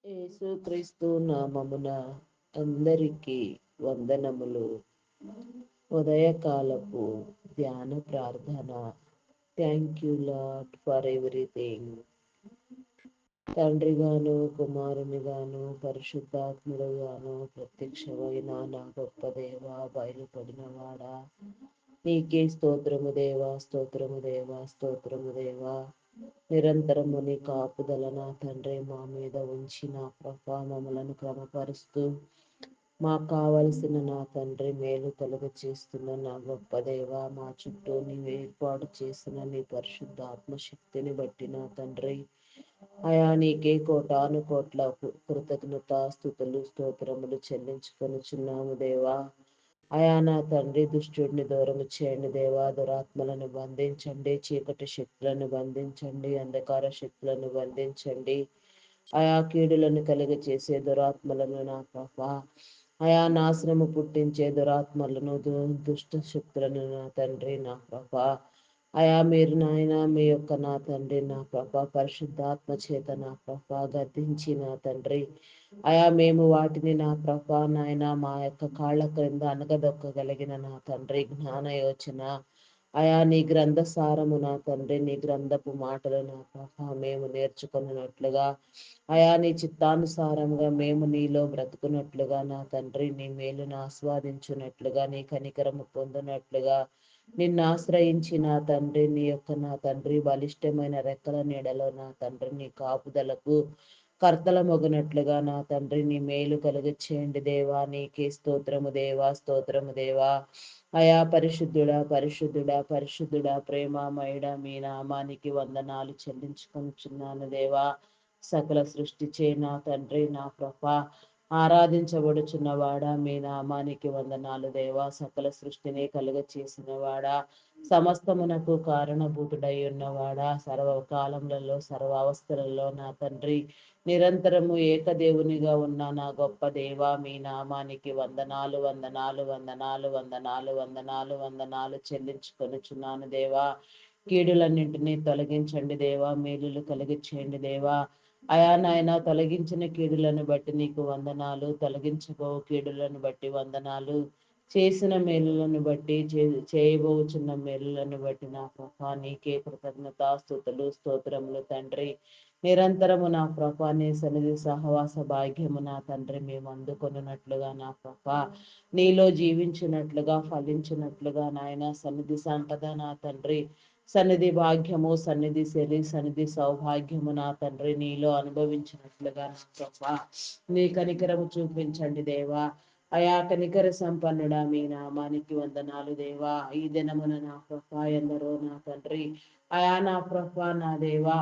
యేసుక్రీస్తు నామమున అందరికీ వందనములు. ఉదయకాలపు ధ్యాన ప్రార్థన. Thank you lord for everything. తండ్రిగాను, కుమారునిగాను, పరిశుద్ధాత్ముడుగాను ప్రత్యక్షమైన నా గొప్ప దేవ, బయలుపడినవాడా, నీకే స్తోత్రము దేవా, స్తోత్రము దేవా, స్తోత్రము దేవా. నిరంతరము నీ కాపుదల నా తండ్రి మా మీద ఉంచి నా ప్రభా మమ్మలను క్రమపరుస్తూ మాకు కావలసిన నా తండ్రి మేలు కలుగ చేస్తున్న నా గొప్ప దేవ, మా చుట్టూ నీవు ఏర్పాటు చేసిన నీ పరిశుద్ధ ఆత్మశక్తిని బట్టి నా తండ్రి అయా నీకే కోటాను కోట్ల కృతజ్ఞత స్తుతులు స్తోత్రములు చెల్లించుకొనుచున్నాము దేవా. అయా నా తండ్రి దుష్టుడిని దూరము చేయండి దేవా, దురాత్మలను బంధించండి, చీకటి శక్తులను బంధించండి, అంధకార శక్తులను బంధించండి. అయా కీడులను కలిగ చేసే దురాత్మలను నా ప్రభా, అయా నాశనము పుట్టించే దురాత్మలను దుష్ట శక్తులను నా తండ్రి నా ప్రభా, అయా మీరు నాయన మీ యొక్క నా తండ్రి నా ప్రభా పరిశుద్ధాత్మ చేత నా ప్రభా గద్దించి నా తండ్రి అయా మేము వాటిని నా ప్రభా నాయన మా యొక్క కాళ్ళ క్రింద అనగదొక్కగలిగిన నా తండ్రి జ్ఞాన యోచన అయా నీ గ్రంథ సారము నా తండ్రి నీ గ్రంథపు మాటలు నా ప్రభా మేము నేర్చుకున్నట్లుగా అయా నీ చిత్తానుసారంగా మేము నీలో బ్రతుకున్నట్లుగా నా తండ్రి నీ మేలును ఆస్వాదించున్నట్లుగా నీ కనికరము పొందినట్లుగా నిన్ను ఆశ్రయించి నా తండ్రి నీ యొక్క నా తండ్రి బలిష్టమైన రెక్కల నీడలో నా తండ్రి నీ కాపుదలకు కర్తల మొగనట్లుగా నా తండ్రి నీ మేలు కలుగ చేయండి దేవా. నీకే స్తోత్రము దేవా, స్తోత్రము దేవా. అయా పరిశుద్ధుడా పరిశుద్ధుడా పరిశుద్ధుడా ప్రేమామయుడా మీ నామానికి వందనాలు చెల్లించుకొనుచున్నాను దేవా. సకల సృష్టి చే నా తండ్రి నా ప్రభా ఆరాధించబడుచున్నవాడా మీ నామానికి వందనాలు దేవా. సకల సృష్టిని కలుగ చేసిన వాడా, సమస్తమునకు కారణభూతుడై ఉన్నవాడా, సర్వకాలములలో సర్వావస్థలలో నా తండ్రి నిరంతరము ఏకదేవునిగా ఉన్న నా గొప్ప దేవా మీ నామానికి వందనాలు వందనాలు వందనాలు వందనాలు వందనాలు వందనాలు చెల్లించుకొనుచున్నాను దేవా. కీడులన్నింటినీ తొలగించండి దేవా, మేలులు కలిగించండి దేవా. అయా నాయన తొలగించిన కీడులను బట్టి నీకు వందనాలు, తొలగించబో కీడులను బట్టి వందనాలు, చేసిన మేలులను బట్టి చేయబోచున్న మేలులను బట్టి నా ప్రభా నీకే కృతజ్ఞత స్తుతులు స్తోత్రములు తండ్రి. నిరంతరము నా ప్రభా నీ సన్నిధి సహవాస భాగ్యము నా తండ్రి మేము అందుకొనున్నట్లుగా నా ప్రభా నీలో జీవించినట్లుగా ఫలించినట్లుగా నాయన సన్నిధి సంపద నా తండ్రి సన్నిధి భాగ్యము సన్నిధి శరి సన్నిధి సౌభాగ్యము నా తండ్రి నీలో అనుభవించినట్లుగా నా ప్రభా నీ కనికరము చూపించండి దేవా. అయా కనికర సంపన్నుడా మీ నామానికి వందనాలు దేవా. ఈ దినమున నా ప్రభా ఎందరో నా తండ్రి అయా నా ప్రభా నా దేవా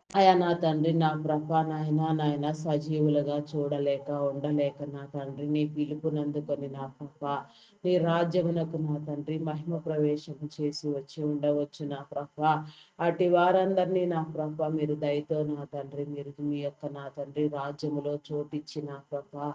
అయా నా తండ్రి నా ప్రభా నాయన సజీవులుగా చూడలేక ఉండలేక నా తండ్రి నీ పిలుపునందుకొని నా ప్రభా నీ రాజ్యమునకు నా తండ్రి మహిమ ప్రవేశం చేసి వచ్చి ఉండవచ్చు నా ప్రభా. అటు వారందరినీ నా ప్రభా మీరు దయతో నా తండ్రి మీరు మీ యొక్క నా తండ్రి రాజ్యములో చోటిచ్చి నా ప్రభా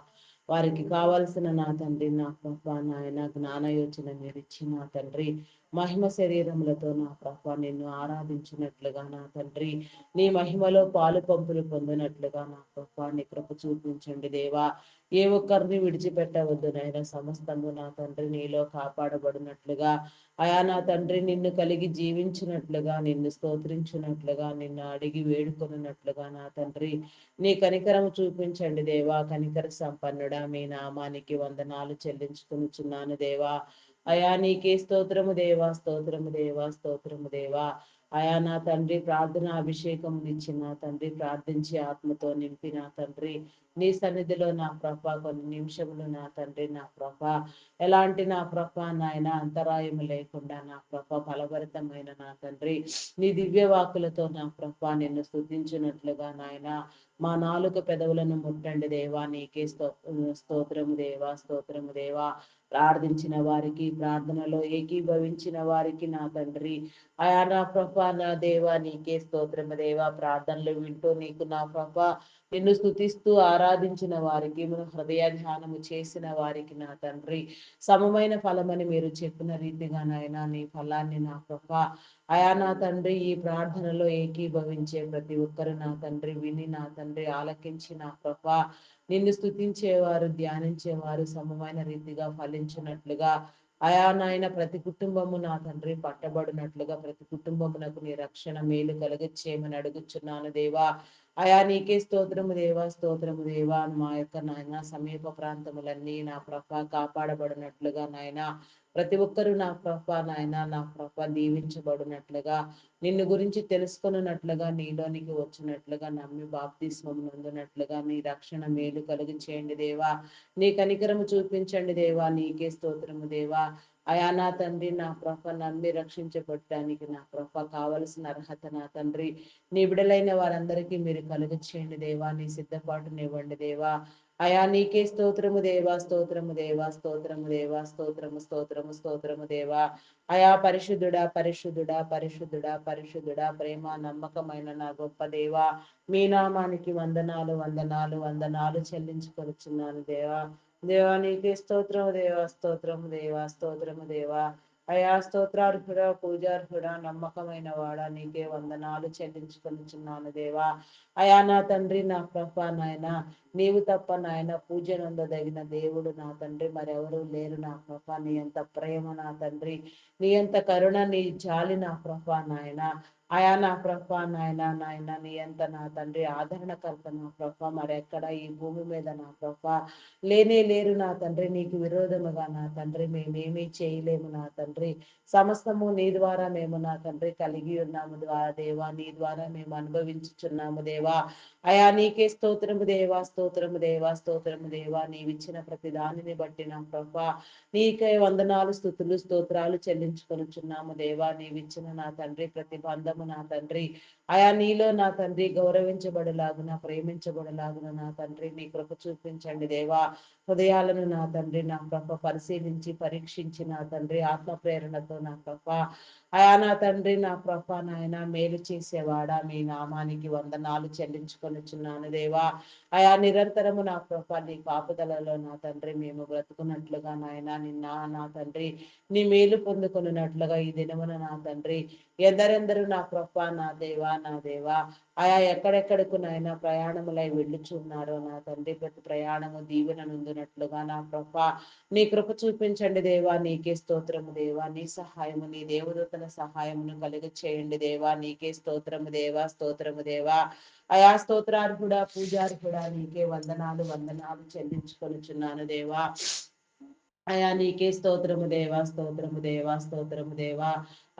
వారికి కావలసిన నా తండ్రి నా ప్రభా నాయన జ్ఞాన యోచన మీరు ఇచ్చి నా తండ్రి మహిమ శరీరములతో నా ప్రభా నిన్ను ఆరాధించినట్లుగా నా తండ్రి నీ మహిమలో పాలు పంపులు పొందినట్లుగా నా ప్రభా నీ కృప చూపించండి దేవా. ఏ ఒక్కరిని విడిచిపెట్టవద్దు నాయన, సమస్తము నా తండ్రి నీలో కాపాడబడినట్లుగా అయా నా తండ్రి నిన్ను కలిగి జీవించినట్లుగా నిన్ను స్తోత్రించినట్లుగా నిన్ను అడిగి వేడుకొనున్నట్లుగా నా తండ్రి నీ కనికరము చూపించండి దేవా. కనికర సంపన్నుడా మీ నామానికి వందనాలు చెల్లించుకునిచున్నాను దేవా. అయా నీకే స్తోత్రము దేవా, స్తోత్రము దేవా, స్తోత్రము దేవా. అయా నా తండ్రి ప్రార్థన అభిషేకం ఇచ్చి నా తండ్రి ప్రార్థించి ఆత్మతో నింపి నా తండ్రి నీ సన్నిధిలో నా ప్రభా కొన్ని నిమిషములు నా తండ్రి నా ప్రభా ఎలాంటి నా ప్రభా నాయన అంతరాయము లేకుండా నా ప్రభా ఫలభరితమైన నా తండ్రి నీ దివ్య వాకులతో నా ప్రభా నిన్ను స్తుతించినట్లుగా నాయన మా నాలుక పెదవులను ముట్టండి దేవా. నీకే స్తోత్రము దేవా, స్తోత్రము దేవా. ప్రార్థించిన వారికి, ప్రార్థనలో ఏకీభవించిన వారికి నా తండ్రి, అయా నా ప్రభా నా దేవా నీకే స్తోత్రము దేవా. ప్రార్థనలు వింటూ నీకు నా ప్రభా నిన్ను స్తుతిస్తూ ఆరాధించిన వారికి, మన హృదయ ధ్యానము చేసిన వారికి నా తండ్రి సమమైన ఫలమని మీరు చెప్పిన రీతిగా నాయన నీ ఫలాన్ని నా ప్రభా అయా నా తండ్రి ఈ ప్రార్థనలో ఏకీభవించే ప్రతి ఒక్కరు నా తండ్రి విని నా తండ్రి ఆలకించి నా ప్రభా నిన్ను స్తుతించేవారు, ధ్యానించేవారు సమమైన రీతిగా ఫలించినట్లుగా అయా నాయన ప్రతి కుటుంబము నా తండ్రి పట్టబడినట్లుగా ప్రతి కుటుంబమునకు నీ రక్షణ మేలు కలుగచ్చేయమని అడుగుచున్నాను దేవా. అయా నీకే స్తోత్రము దేవా, స్తోత్రము దేవా. మా యొక్క నాయన సమీప ప్రాంతములన్నీ నా ప్రభ కాపాడబడినట్లుగా నాయన ప్రతి ఒక్కరూ నా ప్రభ నాయన నా ప్రభ దీవించబడినట్లుగా నిన్ను గురించి తెలుసుకున్నట్లుగా నీలోనికి వచ్చినట్లుగా నమ్మి బాప్తిస్మం నొందినట్లుగా నీ రక్షణ మేలు కలుగు చేయండి దేవా. నీ కనికరము చూపించండి దేవా. నీకే స్తోత్రము దేవా. అయా నా తండ్రి నా ప్రభ నమ్మి రక్షించబడటానికి నా ప్రభ కావలసిన అర్హత నా తండ్రి నీ బిడలైన వారందరికీ మీరు కలుగు చేయండి దేవా. నీ సిద్ధపాటునివ్వండి దేవా. అయా నీకే స్తోత్రము దేవా, స్తోత్రము దేవా, స్తోత్రము దేవా, స్తోత్రము స్తోత్రము స్తోత్రము దేవా. అయా పరిశుద్ధుడా పరిశుద్ధుడా పరిశుద్ధుడా పరిశుద్ధుడా ప్రేమ నమ్మకమైన నా గొప్ప దేవా. మీ నామానికి వందనాలు వందనాలు వందనాలు చెల్లించుకొనుచున్నాను దేవా. దేవా నీకే స్తోత్రము దేవా, స్తోత్రము దేవా, స్తోత్రము దేవా. అయా స్తోత్రార్హుడా పూజార్హుడా నమ్మకమైన వాడా నీకే వందనాలు చెల్లించుకొనుచున్నాను దేవా. అయా నా తండ్రి నా ప్రభ నాయన నీవు తప్ప నాయన పూజ నందదగిన దేవుడు నా తండ్రి మరెవరూ లేరు నా ప్రభ. నీ అంత ప్రేమ నా తండ్రి, నీ అంత కరుణ, నీ జాలి నా ప్రభ నాయన. అయా నా ప్రభ నాయన నాయన నీ అంత నా తండ్రి ఆదరణకర్త నా ప్రభ మరెక్కడ ఈ భూమి మీద నా ప్రభ లేనే లేరు నా తండ్రి. నీకు విరోధముగా నా తండ్రి మేమేమీ చేయలేము నా తండ్రి. సమస్తము నీ ద్వారా మేము నా తండ్రి కలిగి ఉన్నాము ద్వారా దేవా. నీ ద్వారా మేము అనుభవించుచున్నాము దేవా. అయా నీకే స్తోత్రము దేవా, స్తోత్రము దేవా, స్తోత్రము దేవా. నీవిచ్చిన ప్రతి దానిని బట్టి నా ప్రభా నీకే వందనాలు స్తుతులు స్తోత్రాలు చెల్లించుకొనుచున్నాము దేవా. నీవిచ్చిన నా తండ్రి ప్రతి బంధము నా తండ్రి అయా నీలో నా తండ్రి గౌరవించబడలాగున ప్రేమించబడలాగున నా తండ్రి నీ కృప చూపించండి దేవా. హృదయాలను నా తండ్రి నా ప్రభ పరిశీలించి పరీక్షించి నా తండ్రి ఆత్మ ప్రేరణతో నా ప్రభ అయా నా తండ్రి నా ప్రభ నాయన మేలు చేసేవాడా మీ నామానికి వందనాలు చెల్లించుకొనుచున్నాను దేవా. అయా నిరంతరము నా ప్రభ నీ కాపుదలలో నా తండ్రి మేము బ్రతుకున్నట్లుగా నాయన నిన్న నా తండ్రి నీ మేలు పొందుకున్నట్లుగా ఈ దినమున నా తండ్రి ఎందరెందరూ నా ప్రభ నా దేవా నా దేవా ఆయా ఎక్కడెక్కడకు నాయన ప్రయాణములై వెళ్ళుచున్నారో నా తండ్రి ప్రతి ప్రయాణము దీవెన నుండినట్లుగా నా ప్రభ నీ కృప చూపించండి దేవా. నీకే స్తోత్రము దేవా. నీ సహాయము నీ దేవదూతల సహాయమును కలుగ చేయండి దేవా. నీకే స్తోత్రము దేవా, స్తోత్రము దేవా. అయా స్తోత్రార్హుడా పూజార్హుడా నీకే వందనాలు వందనాలు చెల్లించుకొనుచున్నాను దేవా. అయా నీకే స్తోత్రము దేవా, స్తోత్రము దేవా, స్తోత్రము దేవా.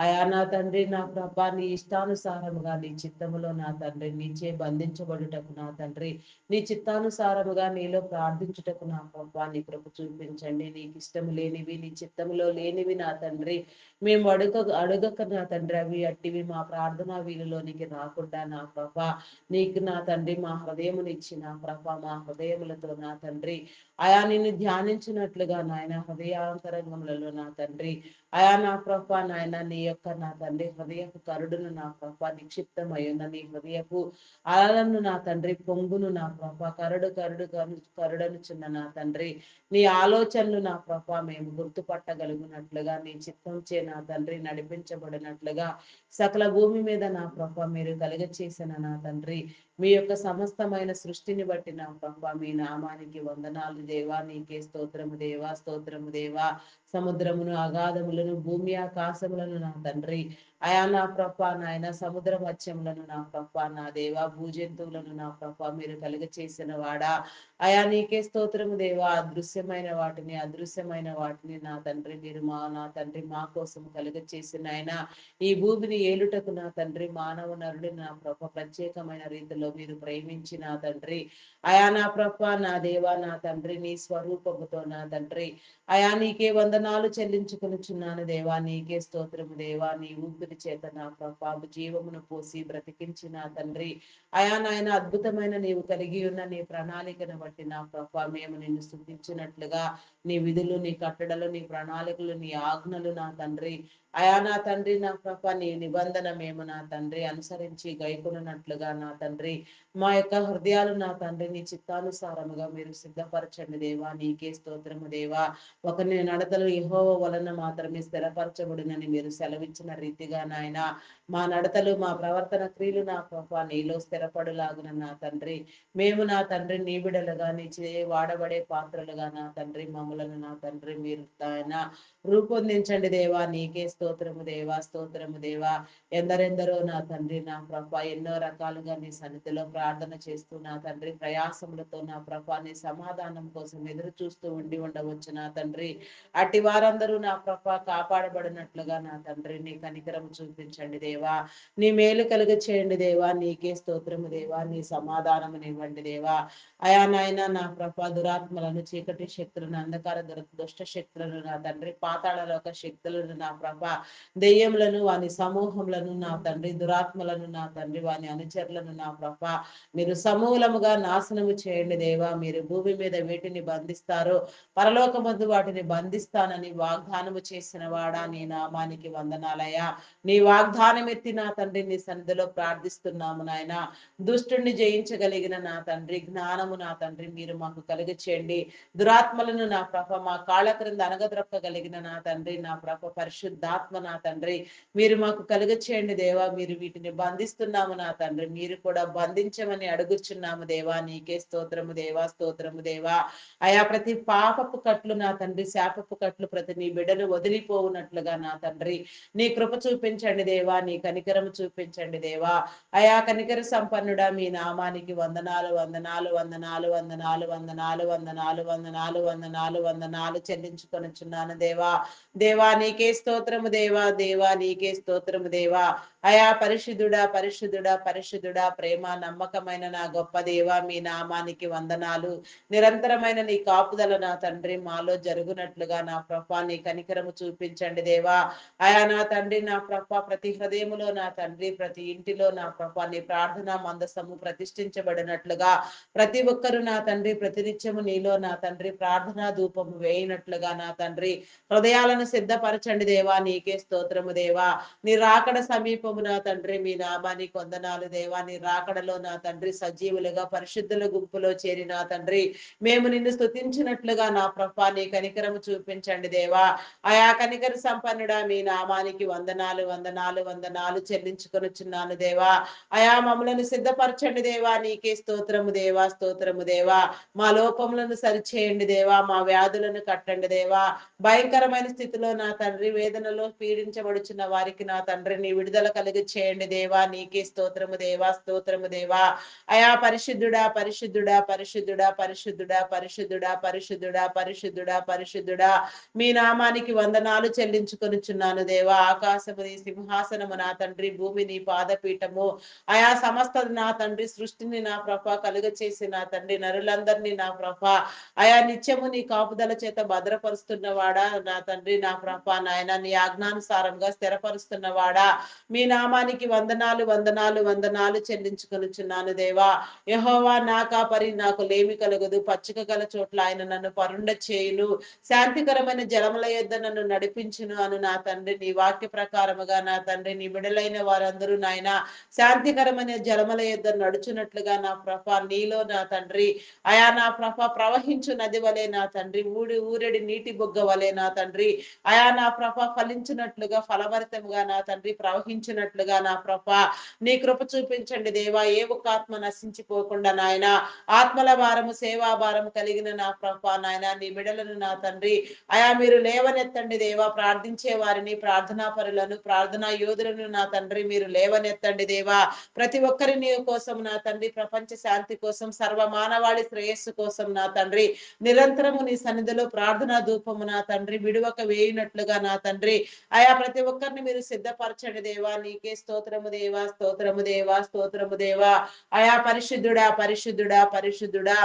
అయా నా తండ్రి నా ప్రభా నీ ఇష్టానుసారముగా నీ చిత్తములో నా తండ్రి నీచే బంధించబడుటకు నా తండ్రి నీ చిత్తానుసారముగా నీలో ప్రార్థించుటకు నా ప్రభా నీ కృప చూపించండి. నీకు ఇష్టము లేనివి నీ చిత్తములో లేనివి నా తండ్రి మేము అడుగక నా తండ్రి అవి అట్టివి మా ప్రార్థన వీలులోనికి రాకుండా నా ప్రభా నీకు నా తండ్రి మా హృదయమునిచ్చి నా ప్రభా మా హృదయములతో నా తండ్రి అయా నిన్ను ధ్యానించినట్లుగా నాయన హృదయాంతరంగములలో నా తండ్రి అయా నా ప్రభ నాయన నీ యొక్క నా తండ్రి హృదయపు కరుడును నా ప్రభ నిక్షిప్తమయ్యున్న నీ హృదయపు అలలను నా తండ్రి పొంగును నా ప్రభ కరుడనుచున్న నా తండ్రి నీ ఆలోచనలు నా ప్రభ మేము గుర్తుపట్టగలుగునట్లుగా నీ చిత్తం చే నా తండ్రి నడిపించబడినట్లుగా సకల భూమి మీద నా ప్రభ మీరు కలుగ చేసిన నా తండ్రి మీ యొక్క సమస్తమైన సృష్టిని బట్టి నా ప్రభ మీ నామానికి వందనాలు దేవా. నీకే స్తోత్రము దేవా, స్తోత్రము దేవా. సముద్రమును అగాధములను భూమి ఆకాశములను నా తండ్రి అయా నా ప్రభ నాయన సముద్ర మత్స్యములను నా ప్రభ నా దేవా భూజంతువులను నా ప్రభ మీరు కలుగ చేసిన వాడా. అయా నీకే స్తోత్రము దేవా. అదృశ్యమైన వాటిని నా తండ్రి మీరు నా తండ్రి మా కోసం కలుగ చేసిన ఆయన ఈ భూమిని ఏలుటకు నా తండ్రి మానవ నరుడు నా ప్రభ ప్రత్యేకమైన రీతిలో మీరు ప్రేమించి నా తండ్రి అయా నా ప్రభ నా దేవా నా తండ్రి నీ స్వరూపముతో నా తండ్రి అయా నీకే వందనాలు చెల్లించుకొనుచున్నాను దేవా. నీకే స్తోత్రము దేవా. నీ ఊపిరి పరిశుద్ధుడి చేత నా ప్రభా జీవమును పోసి బ్రతికించిన తండ్రి. అయా నాయన అద్భుతమైన నీవు కలిగి ఉన్న నీ ప్రణాళికను బట్టి నా ప్రభా మేము నిన్ను స్తుతించినట్లుగా నీ విధులు, నీ కట్టడలు, నీ ప్రణాళికలు, నీ ఆజ్ఞలు నా తండ్రి. అయా నా తండ్రి నా ప్రభా నీ నిబంధన మేము నా తండ్రి అనుసరించి గైకొనున్నట్లుగా నా తండ్రి మా యొక్క హృదయాలు నా తండ్రి నీ చిత్తానుసారముగా మీరు సిద్ధపరచండి దేవా. నీకే స్తోత్రము దేవా. ఒకరిని నడతలు యెహోవా వలన మాత్రమే స్థిరపరచబడినని మీరు సెలవిచ్చిన రీతిగా నాయన మా నడతలు మా ప్రవర్తన క్రియలు నా ప్రభా నీలో స్థిరపడులాగున నా తండ్రి మేము నా తండ్రి నీ బిడలుగా నీ వాడబడే పాత్రలుగా నా తండ్రి మమ్మలను నా తండ్రి మీరు ఆయన రూపొందించండి దేవా. నీకే స్తోత్రము దేవా, స్తోత్రము దేవా. ఎందరెందరో నా తండ్రి నా ప్రభ ఎన్నో రకాలుగా నీ సన్నిధిలో ప్రార్థన చేస్తూ నా తండ్రి ప్రయాసములతో నా ప్రభ నీ సమాధానం కోసం ఎదురు చూస్తూ ఉండవచ్చు నా తండ్రి. అట్టి వారందరూ నా ప్రభ కాపాడబడినట్లుగా నా తండ్రి నీ కనికరం చూపించండి దేవా. నీ మేలు కలుగ చేయండి దేవా. నీకే స్తోత్రము దేవా. నీ సమాధానమునివ్వండి దేవా. అయా నాయన నా ప్రభ దురాత్మలను, చీకటి శక్తులను, అంధకార దుష్ట శక్తులను నా తండ్రి పాతాళలోక శక్తులను నా ప్రభ దెయ్యములను వాని సమూహములను నా తండ్రి దురాత్మలను నా తండ్రి వాని అనుచరులను నా ప్రభ మీరు సమూలముగా నాశనము చేయండి దేవా. మీరు భూమి మీద వీటిని బంధిస్తారో పరలోకమందు వాటిని బంధిస్తానని వాగ్దానము చేసిన వాడా నీ నామానికి వందనాలయ్యా. నీ వాగ్దానం ఎత్తి నా తండ్రి నీ సన్నిధిలో ప్రార్థిస్తున్నాము నాయన. దుష్టుణ్ణి జయించగలిగిన నా తండ్రి జ్ఞానము నా తండ్రి మీరు మాకు కలుగ చేయండి. దురాత్మలను నా ప్రభ మా కాళ్ళ క్రింద అనగద్రొక్కగలిగిన నా తండ్రి నా ప్రభ పరిశుద్ధాత్మ నా తండ్రి మీరు మాకు కలుగ చేయండి దేవా. మీరు వీటిని బంధిస్తున్నాము నా తండ్రి. మీరు కూడా బంధించమని అడుగుచున్నాము దేవా. నీకే స్తోత్రము దేవా, స్తోత్రము దేవా. అయా ప్రతి పాపపు కట్లు నా తండ్రి శాపపు కట్లు ప్రతి నీ బిడ్డను వదిలిపోవునట్లుగా నా తండ్రి నీ కృప చూపించండి దేవా. నీ కనికరము చూపించండి దేవా. అయా కనికర సంపన్నుడా మీ నామానికి వందనాలు వందనాలు వందనాలు వందనాలు వందనాలు వందనాలు వందనాలు వందనాలు వందనాలు చెల్లించుకొనుచున్నాను దేవా. దేవా నీకే స్తోత్రము దేవా. దేవా నీకే స్తోత్రము దేవా. అయా పరిశుద్ధుడా పరిశుద్ధుడా పరిశుద్ధుడా ప్రేమ నమ్మకమైన నా గొప్ప దేవా మీ నామానికి వందనాలు. నిరంతరమైన నీ కాపుదల నా తండ్రి మాలో జరుగునట్లుగా నా ప్రభా నీ కనికరము చూపించండి దేవా. అయా నా తండ్రి నా ప్రభా ప్రతి హృదయములో నా తండ్రి ప్రతి ఇంటిలో నా ప్రభా నీ ప్రార్థన మందసము ప్రతిష్ఠించబడినట్లుగా ప్రతి ఒక్కరు నా తండ్రి ప్రతినిత్యము నీలో నా తండ్రి ప్రార్థనా ధూపము వేయినట్లుగా నా తండ్రి హృదయాలను సిద్ధపరచండి దేవా. నీకే స్తోత్రము దేవా. నీ రాకడ సమీపము నా తండ్రి మీ నామానికి వందనాలు దేవా. నీ రాకడలో నా తండ్రి సజీవులుగా పరిశుద్ధుల గుంపులో చేరి నా తండ్రి మేము నిన్ను స్తుతించినట్లుగా నా ప్రభా నీ కనికరము చూపించండి దేవా. అయా కనికర సంపన్నుడా మీ నామానికి వందనాలు వందనాలు వందనాలు చెల్లించుకొనుచున్నాను దేవా. అయా మమ్మలను సిద్ధపరచండి దేవా. నీకే స్తోత్రము దేవా, స్తోత్రము దేవా. మా లోపములను సరిచేయండి దేవా. మా వ్యాధులను కట్టండి దేవా. భయంకరమైన స్థితిలో నా తండ్రి వేదనలో పీడించబడుచున్న వారికి నా తండ్రి నీ విడుదల కలిగి చేయండి దేవా. నీకే స్తోత్రము దేవా, స్తోత్రము దేవా. అయా పరిశుద్ధుడా పరిశుద్ధుడా పరిశుద్ధుడా పరిశుద్ధుడా పరిశుద్ధుడా పరిశుద్ధుడా పరిశుద్ధుడా పరిశుద్ధుడా మీ నామానికి వందనాలు చెల్లించుకొనుచున్నాను దేవా. ఆకాశము నీ సింహాసనము నా తండ్రి భూమి నీ పాదపీఠము. అయా సమస్త నా తండ్రి సృష్టిని నా ప్రభ కలుగ చేసి నా తండ్రి నరులందరినీ నా ప్రభ అయా నిత్యము నీ కాపుదల చేత భద్రపరుస్తున్నవాడా నా తండ్రి నా ప్రభ నాయన నీ ఆజ్ఞానుసారంగా స్థిరపరుస్తున్నవాడా మీ నామానికి వందనాలు వందనాలు వందనాలు చెల్లించుకొనుచున్నాను దేవా. యెహోవా నా కాపరి నాకు లేమి కలుగదు. పచ్చిక గల చోట్ల ఆయన నన్ను పరుండ చేయును. శాంతికరమైన జలముల యొద్ద నన్ను నడిపించును అను నా తండ్రి నీ వాక్య ప్రకారముగా నా తండ్రి నీ బిడలైన వారందరూ నాయన శాంతికరమైన జలముల యొద్ద నడుచున్నట్లుగా నా ప్రభ నీలో నా తండ్రి అయా నా ప్రభ ప్రవహించు నది వలె నా తండ్రి ఊరెడి నీటి బొగ్గ వలె నా తండ్రి అయా నా ప్రభ ఫలించినట్లుగా ఫలభరితముగా నా తండ్రి ప్రవహించినట్లుగా నా ప్రభ నీ కృప చూపించండి దేవా. ఏ ఒక్క ఆత్మ నశించిపోకుండా నాయన ఆత్మల భారము సేవా భారము కలిగిన నా ప్రభ నాయన నీ బిడలను నా తండ్రి అయా మీరు లేవనెత్తండి దేవా. ప్రార్థించే వారిని ప్రార్థనా పరులను ప్రార్థనా యోధులను నా తండ్రి మీరు లేవనెత్తండి దేవా. ప్రతి ఒక్కరిని కోసం నా తండ్రి ప్రపంచ శాంతి కోసం సర్వ మానవాళి శ్రేయస్సు కోసం నా తండ్రి నిరంతరము నీ సన్నిధిలో ప్రార్థనా ధూపము నా తండ్రి విడువక వేయినట్లుగా నా తండ్రి అయా ప్రతి ఒక్కరిని మీరు సిద్ధపరచండి దేవా. నీకే స్తోత్రము దేవా, స్తోత్రము దేవా, స్తోత్రము దేవా. అయా పరిశుద్ధుడా పరిశుద్ధుడా పరిశుద్ధుడా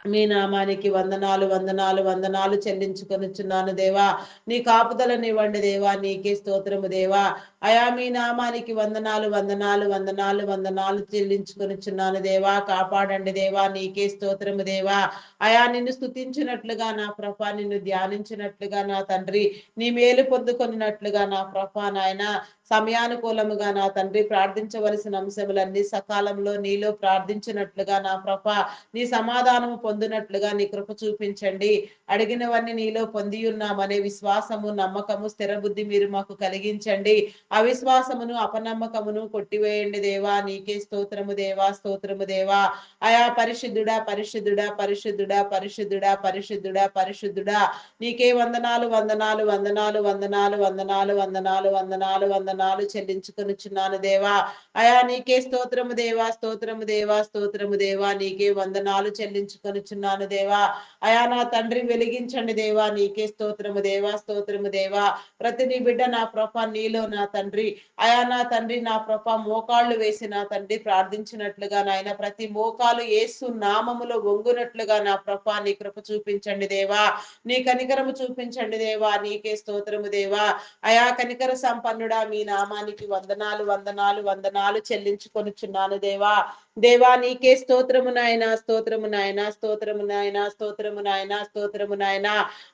మీ నామానికి వందనాలు వందనాలు వందనాలు చెల్లించుకొనుచున్నాను దేవా. నీ కాపుదలనివ్వండి దేవా. నీకే స్తోత్రము దేవా. అయా మీ నామానికి వందనాలు వందనాలు వందనాలు వందనాలు చెల్లించుకొనిచున్నాను దేవా. కాపాడండి దేవా, నీకే స్తోత్రము దేవా. అయా నిన్ను స్తుతించినట్లుగా నా ప్రభ, నిన్ను ధ్యానించినట్లుగా నా తండ్రి, నీ మేలు పొందుకొనినట్లుగా నా ప్రభ నాయన, సమయానుకూలముగా నా తండ్రి ప్రార్థించవలసిన అంశములన్నీ సకాలంలో నీలో ప్రార్థించినట్లుగా నా ప్రభ, నీ సమాధానము పొందినట్లుగా నీ కృప చూపించండి. అడిగినవన్నీ నీలో పొంది ఉన్నామనే విశ్వాసము, నమ్మకము, స్థిర బుద్ధి మీరు మాకు కలిగించండి. అవిశ్వాసమును, అపనమ్మకమును కొట్టివేయండి దేవా. నీకే స్తోత్రము దేవా, స్తోత్రము దేవా. అయా పరిశుద్ధుడా పరిశుద్ధుడా పరిశుద్ధుడా పరిశుద్ధుడా పరిశుద్ధుడా పరిశుద్ధుడా, నీకే వందనాలు వందనాలు వందనాలు వందనాలు వందనాలు వందనాలు వందనాలు వందనాలు చెల్లించుకొనుచున్నాను దేవా. అయా నీకే స్తోత్రము దేవా, స్తోత్రము దేవా, స్తోత్రము దేవా. నీకే వందనాలు చెల్లించుకొనుచున్నాను దేవా. అయా నా తండ్రి వెలిగించండి దేవా. నీకే స్తోత్రము దేవా, స్తోత్రము దేవా. ప్రతి నీ బిడ్డ నా ప్రభ నీలో నా తండ్రి, అయా నా తండ్రి నా ప్రభ మోకాళ్ళు వేసి నా తండ్రి ప్రార్థించినట్లుగా నాయన, ప్రతి మోకాలు యేసు నామములో వంగునట్లుగా నా ప్రభ నీ కృప చూపించండి దేవా. నీ కనికరము చూపించండి దేవా. నీకే స్తోత్రము దేవా. అయా కనికర సంపన్నుడా, మీ నామానికి వందనాలు వందనాలు వందనాలు చెల్లించుకొనుచున్నాను దేవా. దేవా నీకే స్తోత్రము నాయన, స్తోత్రము నాయన, స్తోత్రము నాయన, స్తోత్రము నాయన, స్తోత్రము నాయన.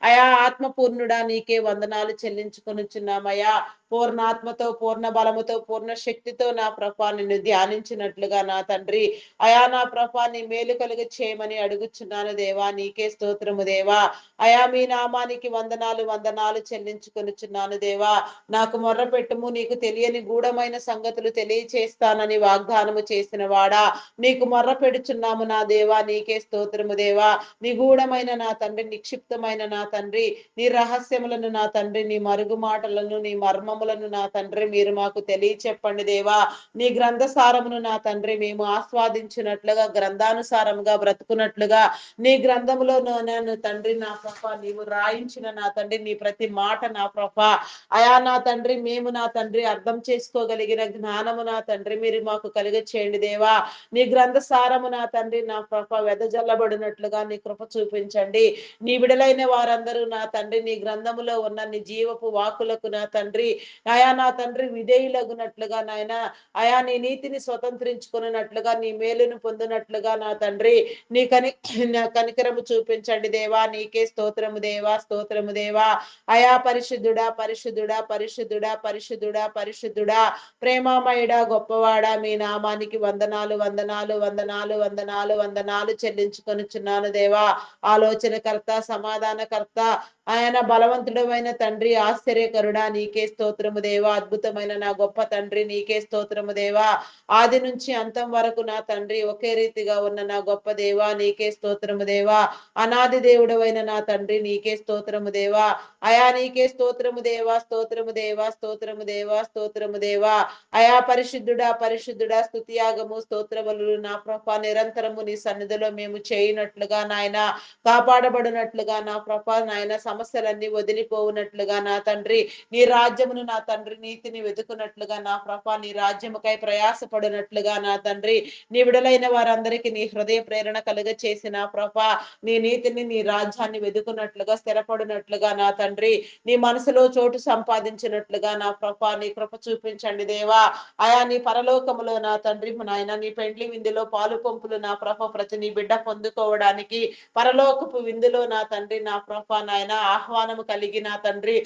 అయా ఆత్మపూర్ణుడా, నీకే వందనాలు చెల్లించుకొనుచున్నామయ్యా. పూర్ణాత్మతో, పూర్ణ బలముతో, పూర్ణ శక్తితో నా ప్రభ నిన్ను ధ్యానించినట్లుగా నా తండ్రి, అయా నా ప్రభ నీ మేలు కలుగ చేయమని అడుగుచున్నాను దేవా. నీకే స్తోత్రము దేవా. అయా మీ నామానికి వందనాలు వందనాలు చెల్లించుకొనుచున్నాను దేవా. నాకు మొర్రపెట్టుము, నీకు తెలియని గూఢమైన సంగతులు తెలియచేస్తానని వాగ్దానము చేసిన వాడా, నీకు మొర్ర పెడుచున్నాము నా దేవా. నీకే స్తోత్రము దేవా. నిగూఢమైన నా తండ్రి, నిక్షిప్తమైన నా తండ్రి, నీ రహస్యములను నా తండ్రి, నీ మరుగు మాటలను, నీ మర్మములను నా తండ్రి మీరు మాకు తెలియచెప్పండి దేవా. నీ గ్రంథసారమును నా తండ్రి మేము ఆస్వాదించినట్లుగా, గ్రంథానుసారముగా బ్రతుకున్నట్లుగా, నీ గ్రంథములో నన్ను తండ్రి నా ప్రభ నీవు రాయించిన నా తండ్రి నీ ప్రతి మాట నా ప్రభ, అయా నా తండ్రి మేము నా తండ్రి అర్థం చేసుకోగలిగిన జ్ఞానము నా తండ్రి మీరు మాకు కలిగ చేయండి దేవా. నీ గ్రంథసారము నా తండ్రి నా కృప వెదజల్లబడినట్లుగా నీ కృప చూపించండి. నీ విడలైన వారందరూ నా తండ్రి నీ గ్రంథములో ఉన్న నీ జీవపు వాకులకు నా తండ్రి, అయా నా తండ్రి విధేయులగునట్లుగా నాయన, అయా నీ నీతిని స్వతంత్రించుకున్నట్లుగా, నీ మేలును పొందినట్లుగా నా తండ్రి నీ కనికరము చూపించండి దేవా. నీకే స్తోత్రము దేవా, స్తోత్రము దేవా. అయా పరిశుద్ధుడా పరిశుద్ధుడా పరిశుద్ధుడా పరిశుద్ధుడా పరిశుద్ధుడా, ప్రేమామయుడా, గొప్పవాడా, మీ నామానికి వందనాలు వందనాలు వందనాలు వందనాలు వందనాలు చెల్లించుకొనుచున్నాను దేవా. ఆలోచనకర్త, సమాధానకర్త, ఆయన బలవంతుడమైన తండ్రి, ఆశ్చర్యకరుడా, నీకే స్తోత్రము దేవా. అద్భుతమైన నా గొప్ప తండ్రి, నీకే స్తోత్రము దేవా. ఆది నుంచి అంతం వరకు నా తండ్రి ఒకే రీతిగా ఉన్న నా గొప్ప దేవా, నీకే స్తోత్రము దేవా. అనాది దేవుడవైన నా తండ్రి, నీకే స్తోత్రము దేవా. అయా నీకే స్తోత్రము దేవా, స్తోత్రము దేవా, స్తోత్రము దేవా, స్తోత్రము దేవా. అయా పరిశుద్ధుడా పరిశుద్ధుడా, స్తుతియాగము స్తోత్రములు నా ప్రభ నిరంతరము నీ సన్నిధిలో మేము చేయనట్లుగా నాయన, కాపాడబడినట్లుగా నా ప్రభ నాయన, సమస్యలన్నీ వదిలిపోవునట్లుగా నా తండ్రి, నీ రాజ్యమును నా తండ్రి నీతిని వెతుకున్నట్లుగా నా ప్రభ, నీ రాజ్యముకై ప్రయాసపడినట్లుగా నా తండ్రి, నీ విడలైన వారందరికీ నీ హృదయ ప్రేరణ కలుగ చేసిన ప్రభ, నీ నీతిని నీ రాజ్యాన్ని వెతుకున్నట్లుగా, స్థిరపడినట్లుగా నా తండ్రి, నీ మనసులో చోటు సంపాదించినట్లుగా నా ప్రభ నీ కృప చూపించండి దేవా. అయా నీ పరలోకములో నా తండ్రి నాయన, నీ పెండ్లి విందులో పాలు పంపులు నా ప్రభ ప్రతి నీ బిడ్డ పొందుకోవడానికి పరలోకపు విందులో నా తండ్రి నా ప్రభ నాయన ఆహ్వానము కలిగి నా తండ్రి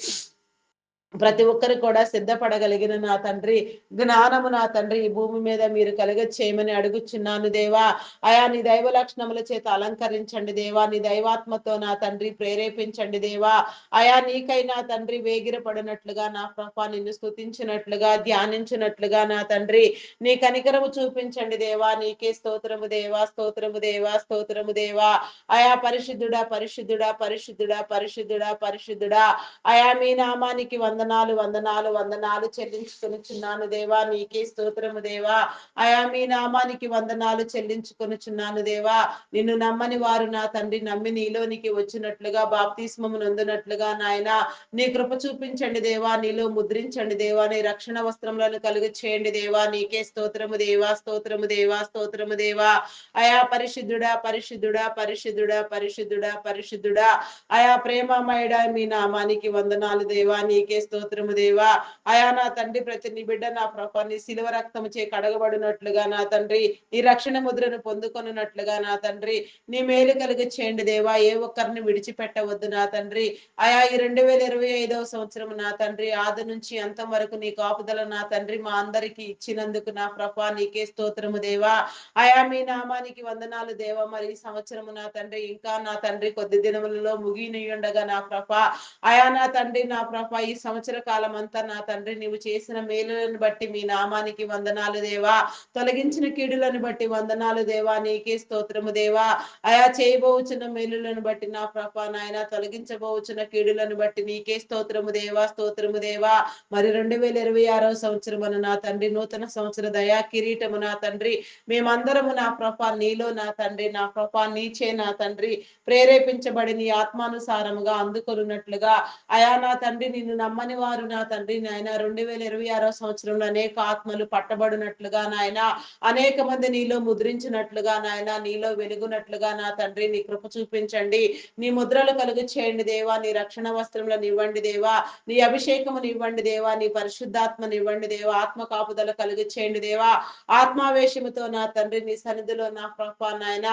ప్రతి ఒక్కరు కూడా సిద్ధపడగలిగిన నా తండ్రి జ్ఞానము నా తండ్రి ఈ భూమి మీద మీరు కలుగ చేయమని అడుగుచున్నాను దేవా. అయా నీ దైవ లక్షణముల చేత అలంకరించండి దేవా. నీ దైవాత్మతో నా తండ్రి ప్రేరేపించండి దేవా. అయా నీకై నా తండ్రి వేగిరపడినట్లుగా నా ప్రభ నిన్ను స్తుతించినట్లుగా, ధ్యానించినట్లుగా నా తండ్రి నీ కనికరము చూపించండి దేవా. నీకే స్తోత్రము దేవా, స్తోత్రము దేవా, స్తోత్రము దేవా. అయా పరిశుద్ధుడా పరిశుద్ధుడా పరిశుద్ధుడా పరిశుద్ధుడా పరిశుద్ధుడా, అయా మీ నామానికి వందనాలు వందనాలు వందనాలు చెల్లించుకొనుచున్నాను దేవా. నీకే స్తోత్రము దేవా. అయా మీ నామానికి వందనాలు చెల్లించుకొనుచున్నాను దేవా. నిన్ను నమ్మని వారు నా తండ్రి నమ్మి నీలోనికి వచ్చినట్లుగా, బాప్తిస్మము నొందినట్లుగా నాయన నీ కృప చూపించండి దేవా. నీలో ముద్రించండి దేవా. నీ రక్షణ వస్త్రములను కలుగు చేయండి దేవా. నీకే స్తోత్రము దేవా, స్తోత్రము దేవా, స్తోత్రము దేవా. అయా పరిశుద్ధుడా పరిశుద్ధుడా పరిశుద్ధుడా పరిశుద్ధుడా పరిశుద్ధుడా, అయా ప్రేమమయుడా, మీ నామానికి వందనాలు దేవా. నీకే స్తోత్రము దేవా. అయా నా తండ్రి ప్రతి నీ బిడ్డ నా ప్రభ నీ శిలువ రక్తము చే కడగబడినట్లుగా నా తండ్రి ఈ రక్షణ ముద్రను పొందుకొనున్నట్లుగా నా తండ్రి నీ మేలు కలుగ చేయండి దేవా. ఏ ఒక్కరిని విడిచిపెట్టవద్దు నా తండ్రి. అయా ఈ 2025వ సంవత్సరం నా తండ్రి ఆది నుంచి అంతం వరకు నీ కాపుదల నా తండ్రి మా అందరికి ఇచ్చినందుకు నా ప్రభా నీకే స్తోత్రము దేవా. అయా మీ నామానికి వందనాలు దేవా. మరి ఈ సంవత్సరము నా తండ్రి ఇంకా నా తండ్రి కొద్ది దినములలో ముగియనియుండగా నా ప్రభా అయా నా తండ్రి నా ప్రభా ఈ సంవత్సర కాలం అంతా నా తండ్రి నీవు చేసిన మేలులను బట్టి మీ నామానికి వందనాలు దేవా. తొలగించిన కీడులను బట్టి వందనాలు దేవా. నీకే స్తోత్రము దేవా. అయా చేయబోచున్న మేలులను బట్టి నా ప్రభా నాయన తొలగించబోచున్న కీడులను బట్టి నీకే స్తోత్రము దేవా. స్తోత్రము దేవా. మరి 2026వ సంవత్సరమున నా తండ్రి నూతన సంవత్సర దయా కిరీటము నా తండ్రి మేమందరము నా ప్రభా నీలో నా తండ్రి నా ప్రభా నీచే నా తండ్రి ప్రేరేపించబడి నీ ఆత్మానుసారముగా అందుకొనున్నట్లుగా అయా నా తండ్రి నిన్ను నమ్మని వారు నా తండ్రి నాయన 2026వ సంవత్సరంలో అనేక ఆత్మలు పట్టబడినట్లుగా నాయన అనేక మంది నీలో ముద్రించినట్లుగా నాయన నీలో వెలుగునట్లుగా నా తండ్రి నీ కృప చూపించండి. నీ ముద్రలు కలుగు చేయండి దేవా. నీ రక్షణ వస్త్రములను ఇవ్వండి దేవా. నీ అభిషేకమును ఇవ్వండి దేవా. నీ పరిశుద్ధాత్మను ఇవ్వండి దేవా. ఆత్మ కాపుదల కలుగు చేయండి దేవా. ఆత్మావేశముతో నా తండ్రి నీ సన్నిధిలో నా ప్రభ నాయన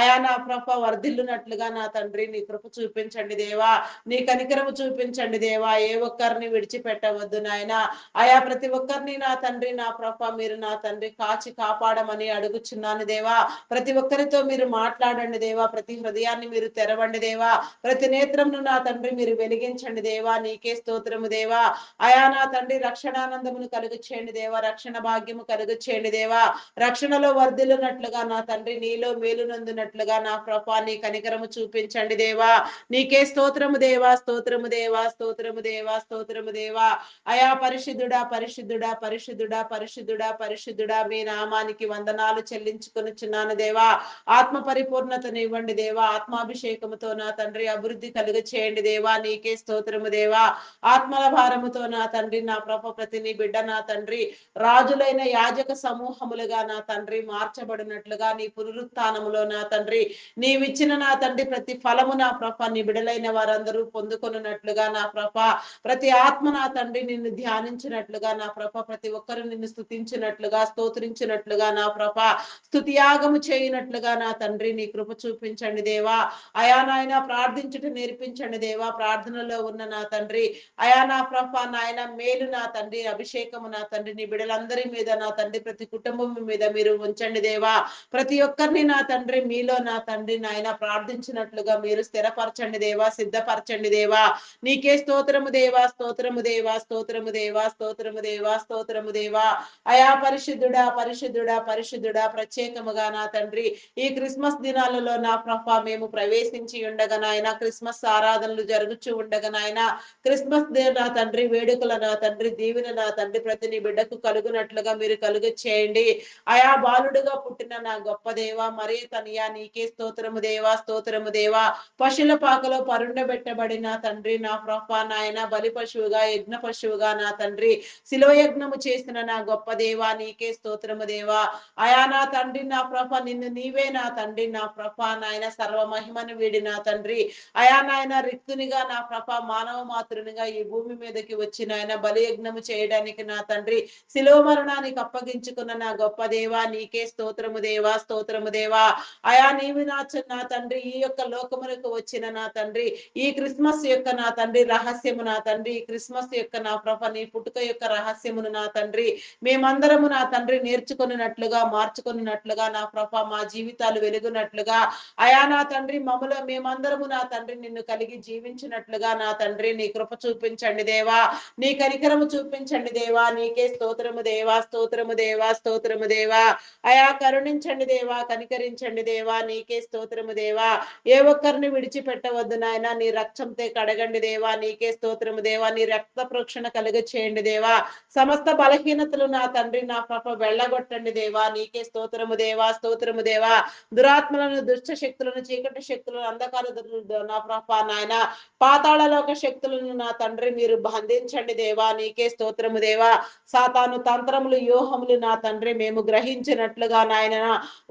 అయా నా ప్రభ వర్ధిల్లునట్లుగా నా తండ్రి నీ కృప చూపించండి దేవా. నీ కనికరము చూపించండి దేవా. ఏ ఒక్కరిని విడిచిపెట్టవద్దు నాయన. అయా ప్రతి ఒక్కరిని నా తండ్రి నా ప్రభ మీరు నా తండ్రి కాచి కాపాడమని అడుగుచున్నాను దేవా. ప్రతి ఒక్కరితో మీరు మాట్లాడండి దేవా. ప్రతి హృదయాన్ని మీరు తెరవండి దేవా. ప్రతి నేత్రమును నా తండ్రి మీరు వెలిగించండి దేవా. నీకే స్తోత్రము దేవా. అయా నా తండ్రి రక్షణానందమును కలుగు చేయండి దేవా. రక్షణ భాగ్యము కలుగు చేయండి దేవా. రక్షణలో వర్ధిల్లునట్లుగా నా తండ్రి నీలో మేలునందునట్లుగా నా ప్రభా నీ కనికరము చూపించండి దేవా. నీకే స్తోత్రము దేవా. స్తోత్రము దేవా. స్తోత్రము దేవా. స్తోత్రము దేవా. అయా పరిశుద్ధుడా పరిశుద్ధుడా పరిశుద్ధుడా పరిశుద్ధుడా పరిశుద్ధుడా మీ నామానికి వందనాలు చెల్లించుకొనుచున్నాను దేవా. ఆత్మ పరిపూర్ణతను ఇవ్వండి దేవా. ఆత్మాభిషేకముతో నా తండ్రి అభివృద్ధి కలుగ చేయండి దేవా. నీకే స్తోత్రము దేవా. ఆత్మల భారముతో నా తండ్రి నా ప్రభ ప్రతి నీ బిడ్డ నా తండ్రి రాజులైన యాజక సమూహములుగా నా తండ్రి మార్చబడినట్లుగా నీ పునరుత్థానములో నా తండ్రి నీవిచ్చిన నా తండ్రి ప్రతి ఫలము నా ప్రభ నీ బిడలైన వారందరూ పొందుకొనున్నట్లుగా నా ప్రభ ప్రతి ఆత్మ నా తండ్రి నిన్ను ధ్యానించినట్లుగా నా ప్రభ ప్రతి ఒక్కరు నిన్ను స్తుతించినట్లుగా స్తోత్రించినట్లుగా నా ప్రభ స్తుతియాగము చేయనట్లుగా నా తండ్రి నీ కృప చూపించండి దేవా. అయా నాయన ప్రార్థించుట నేర్పించండి దేవా. ప్రార్థనలో ఉన్న నా తండ్రి అయా నా ప్రభ నాయన మేలు నా తండ్రి అభిషేకము నా తండ్రి నీ బిడలందరి మీద నా తండ్రి ప్రతి కుటుంబం మీద మీరు ఉంచండి దేవా. ప్రతి ఒక్కరిని నా తండ్రి మీలో నా తండ్రి నాయన ప్రార్థించినట్లుగా మీరు స్థిరపరచండి దేవా. సిద్ధపరచండి దేవా. నీకే స్తోత్రము దేవా. స్తోత్రము దేవా. స్తోత్రము దేవా. స్తోత్రము దేవా. స్తోత్రము దేవా. అయా పరిశుద్ధుడా పరిశుద్ధుడా పరిశుద్ధుడా ప్రత్యేకముగా నా తండ్రి ఈ క్రిస్మస్ దినాలలో నా ప్రభ మేము ప్రవేశించి ఉండగా నాయన క్రిస్మస్ ఆరాధనలు జరుగుచూ ఉండగా నాయన క్రిస్మస్ నా తండ్రి వేడుకల నా తండ్రి దీవెన నా తండ్రి ప్రతి నీ బిడ్డకు కలుగునట్లుగా మీరు కలుగు చేయండి. అయా బాలుడుగా పుట్టిన నా గొప్ప దేవా మరీ తనియా నీకే స్తోత్రము దేవా. స్తోత్రము దేవా. పశుల పాకలో పరుండబెట్టబడిన తండ్రి నా ప్రభ నాయన బలి పశువుగా యజ్ఞ పశువుగా నా తండ్రి శిలో యజ్ఞము చేసిన నా గొప్ప దేవా నీకే స్తోత్రము దేవా. అయా నా తండ్రి నా ప్రభ నిన్ను నీవే నా తండ్రి నా ప్రభ నాయన సర్వ మహిమను వీడి నా తండ్రి అయా నాయన రిక్తునిగా నా ప్రభ మానవ మాతృనిగా ఈ భూమి మీదకి వచ్చి నాయన బలియజ్ఞము చేయడానికి నా తండ్రి శిలువ మరణానికి అప్పగించుకున్న నా గొప్ప దేవా నీకే స్తోత్రము దేవా. స్తోత్రము దేవా. అయా నీవి నా తండ్రి ఈ యొక్క లోకములకు వచ్చిన నా తండ్రి ఈ క్రిస్మస్ యొక్క నా తండ్రి రహస్యము నా తండ్రి ఈ క్రిస్మస్ యొక్క నా ప్రభ నీ పుట్టుక యొక్క రహస్యమును నా తండ్రి మేమందరము నా తండ్రి నేర్చుకున్నట్లుగా మార్చుకున్నట్లుగా నా ప్రభ మా జీవితాలు వెలుగునట్లుగా అయా నా తండ్రి మమ్మలో మేమందరము నా తండ్రి నిన్ను కలిగి జీవించినట్లుగా నా తండ్రి నీ కృప చూపించండి దేవా. నీ కనికరము చూపించండి దేవా. నీకే స్తోత్రము దేవా. స్తోత్రము దేవా. స్తోత్రము దేవా. అయా కరుణించండి దేవా. కనికరించండి దేవా. నీకే స్తోత్రము దేవా. ఏ ఒక్కరిని విడిచిపెట్టవద్దు నాయన నీ రక్తంతో కడగండి దేవా. నీకే స్తోత్రము దేవా. నీ రక్త ప్రోక్షణ కలుగ చేయండి దేవా. సమస్త బలహీనతలు నా తండ్రి నా పాప వెళ్ళగొట్టండి దేవా. నీకే స్తోత్రము దేవా. స్తోత్రము దేవా. దురాత్మలను దుష్ట శక్తులను చీకటి శక్తులను అంధకార నా పాప నాయన పాతాళలోక శక్తులను నా తండ్రి మీరు బంధించండి దేవా. నీకే స్తోత్రము దేవా. సాతాను తంత్రములు వ్యూహములు నా తండ్రి మేము గ్రహించినట్లుగా నాయన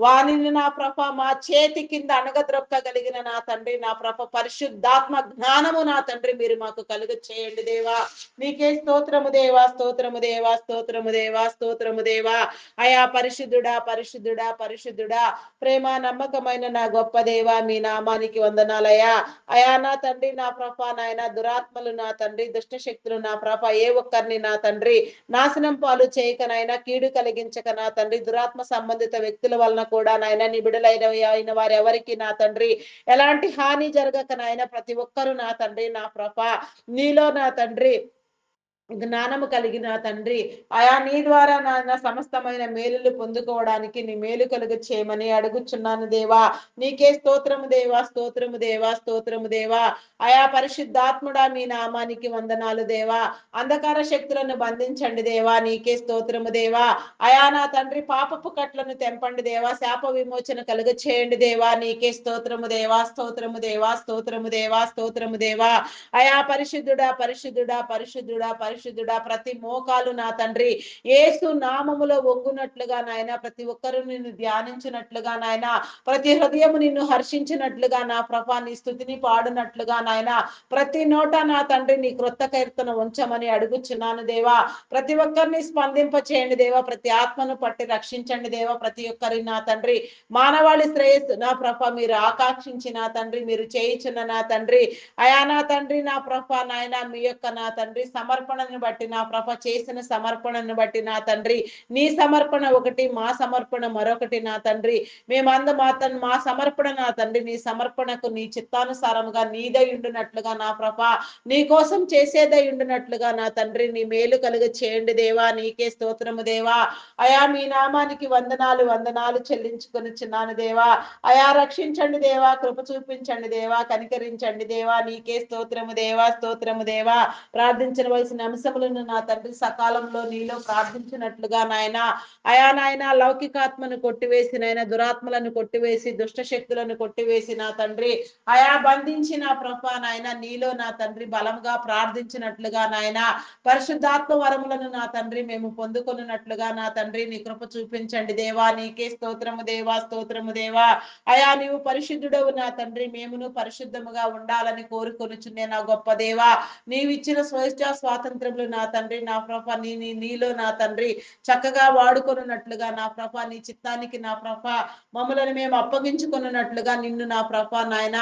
వానిని నా ప్రభ మా చేతి కింద అణగద్రొక్కగలిగిన నా తండ్రి నా ప్రభ పరిశుద్ధాత్మ జ్ఞానము నా తండ్రి మీరు మాకు కలుగ చేయండి దేవా. నీకే స్తోత్రము దేవా, స్తోత్రము దేవా, స్తోత్రము దేవా, స్తోత్రము దేవా. అయా పరిశుద్ధుడా, పరిశుద్ధుడా, పరిశుద్ధుడా, ప్రేమ నమ్మకమైన నా గొప్ప దేవా, మీ నామానికి వందనాలయ్యా. అయా నా తండ్రి, నా ప్రభ నాయన, దురాత్మలు నా తండ్రి, దుష్ట శక్తులు నా ప్రభ ఏ ఒక్కరిని నా తండ్రి నాశనం పాలు చేయకనైనా, కీడు కలిగించక నా తండ్రి, దురాత్మ సంబంధిత వ్యక్తుల వలన కూడా నాయన నీ బిడలైన వారు ఎవరికి నా తండ్రి ఎలాంటి హాని జరగక నాయన ప్రతి ఒక్కరూ నా తండ్రి, నా ప్రభ నీలో నా తండ్రి జ్ఞానము కలిగిన తండ్రి, అయా నీ ద్వారా నాయన సమస్తమైన మేలులు పొందుకోవడానికి నీ మేలు కలుగ చేయమని అడుగుచున్నాను దేవా. నీకే స్తోత్రము దేవా, స్తోత్రము దేవా, స్తోత్రము దేవా. అయా పరిశుద్ధాత్ముడా, మీ నామానికి వందనాలు దేవా. అంధకార శక్తులను బంధించండి దేవా, నీకే స్తోత్రము దేవా. అయా నా తండ్రి పాపపు కట్లను తెంపండి దేవా, శాప విమోచన కలుగ చేయండి దేవా, నీకే స్తోత్రము దేవా, స్తోత్రము దేవా, స్తోత్రము దేవా, స్తోత్రము దేవా. అయా పరిశుద్ధుడా, పరిశుద్ధుడా, పరిశుద్ధుడా, పరిశుద్ధుడా, ప్రతి మోకాలు నా తండ్రి యేసు నామములో వంగునట్లుగా నాయన, ప్రతి ఒక్కరు నిన్ను ధ్యానించినట్లుగా నాయన, ప్రతి హృదయము నిన్ను హర్షించినట్లుగా నా ప్రభా నీ స్థుతిని పాడునట్లుగా నాయన, ప్రతి నోట నా తండ్రి నీ క్రొత్త కీర్తన ఉంచమని అడుగుచున్నాను దేవా. ప్రతి ఒక్కరిని స్పందింప చేయండి దేవా, ప్రతి ఆత్మను పట్టి రక్షించండి దేవా. ప్రతి ఒక్కరి నా తండ్రి మానవాళి శ్రేయస్సు నా ప్రభ మీరు ఆకాంక్షించి నా తండ్రి మీరు చేయించిన నా తండ్రి, అయా నా తండ్రి, నా ప్రభ నాయన, మీ యొక్క నా తండ్రి సమర్పణను బట్టి నా ప్రభ చేసిన సమర్పణను బట్టి నా తండ్రి నీ సమర్పణ ఒకటి, మా సమర్పణ మరొకటి నా తండ్రి. మేమంద మా సమర్పణ నా తండ్రి నీ సమర్పణకు నీ చిత్తానుసారముగా నీదై ఉండునట్లుగా నా ప్రభ నీ కోసం చేసేదై ఉండునట్లుగా నా తండ్రి నీ మేలు కలుగ చేయండి దేవా, నీకే స్తోత్రము దేవా. అయా మీ నామానికి వందనాలు, వందనాలు చెల్లించుకొనిచున్నాను దేవా. అయా రక్షించండి దేవా, కృప చూపించండి దేవా, కనికరించండి దేవా, నీకే స్తోత్రము దేవా, స్తోత్రము దేవా. ప్రార్థించవలసిన అంశములను నా తండ్రి సకాలంలో నీలో ప్రార్థించినట్లుగా నాయన, అయా నాయన లౌకికాత్మను కొట్టివేసి నాయన, దురాత్మలను కొట్టివేసి, దుష్ట శక్తులను కొట్టివేసి నా తండ్రి అయా బంధించిన ప్రభా నాయన నీలో నా తండ్రి బలంగా ప్రార్థించినట్లుగా నాయన, పరిశుద్ధాత్మ వరములను నా తండ్రి మేము పొందుకొనున్నట్లుగా నా తండ్రి నీ కృప చూపించండి దేవా, నీకే స్తోత్రము దేవా, స్తోత్రము దేవా. అయా నీవు పరిశుద్ధుడవు నా తండ్రి, మేమును పరిశుద్ధముగా ఉండాలని కోరుకొనుచున్నే నా గొప్ప దేవా. నీవిచ్చిన స్వేచ్ఛ స్వాతంత్రములు నా తండ్రి, నా ప్రభ నీలో నా తండ్రి చక్కగా వాడుకొనున్నట్లుగా నా ప్రభ నీ చిత్తానికి నా ప్రభ మమ్మలను మేము అప్పగించుకొనున్నట్లుగా నిన్ను నా ప్రభ నాయన,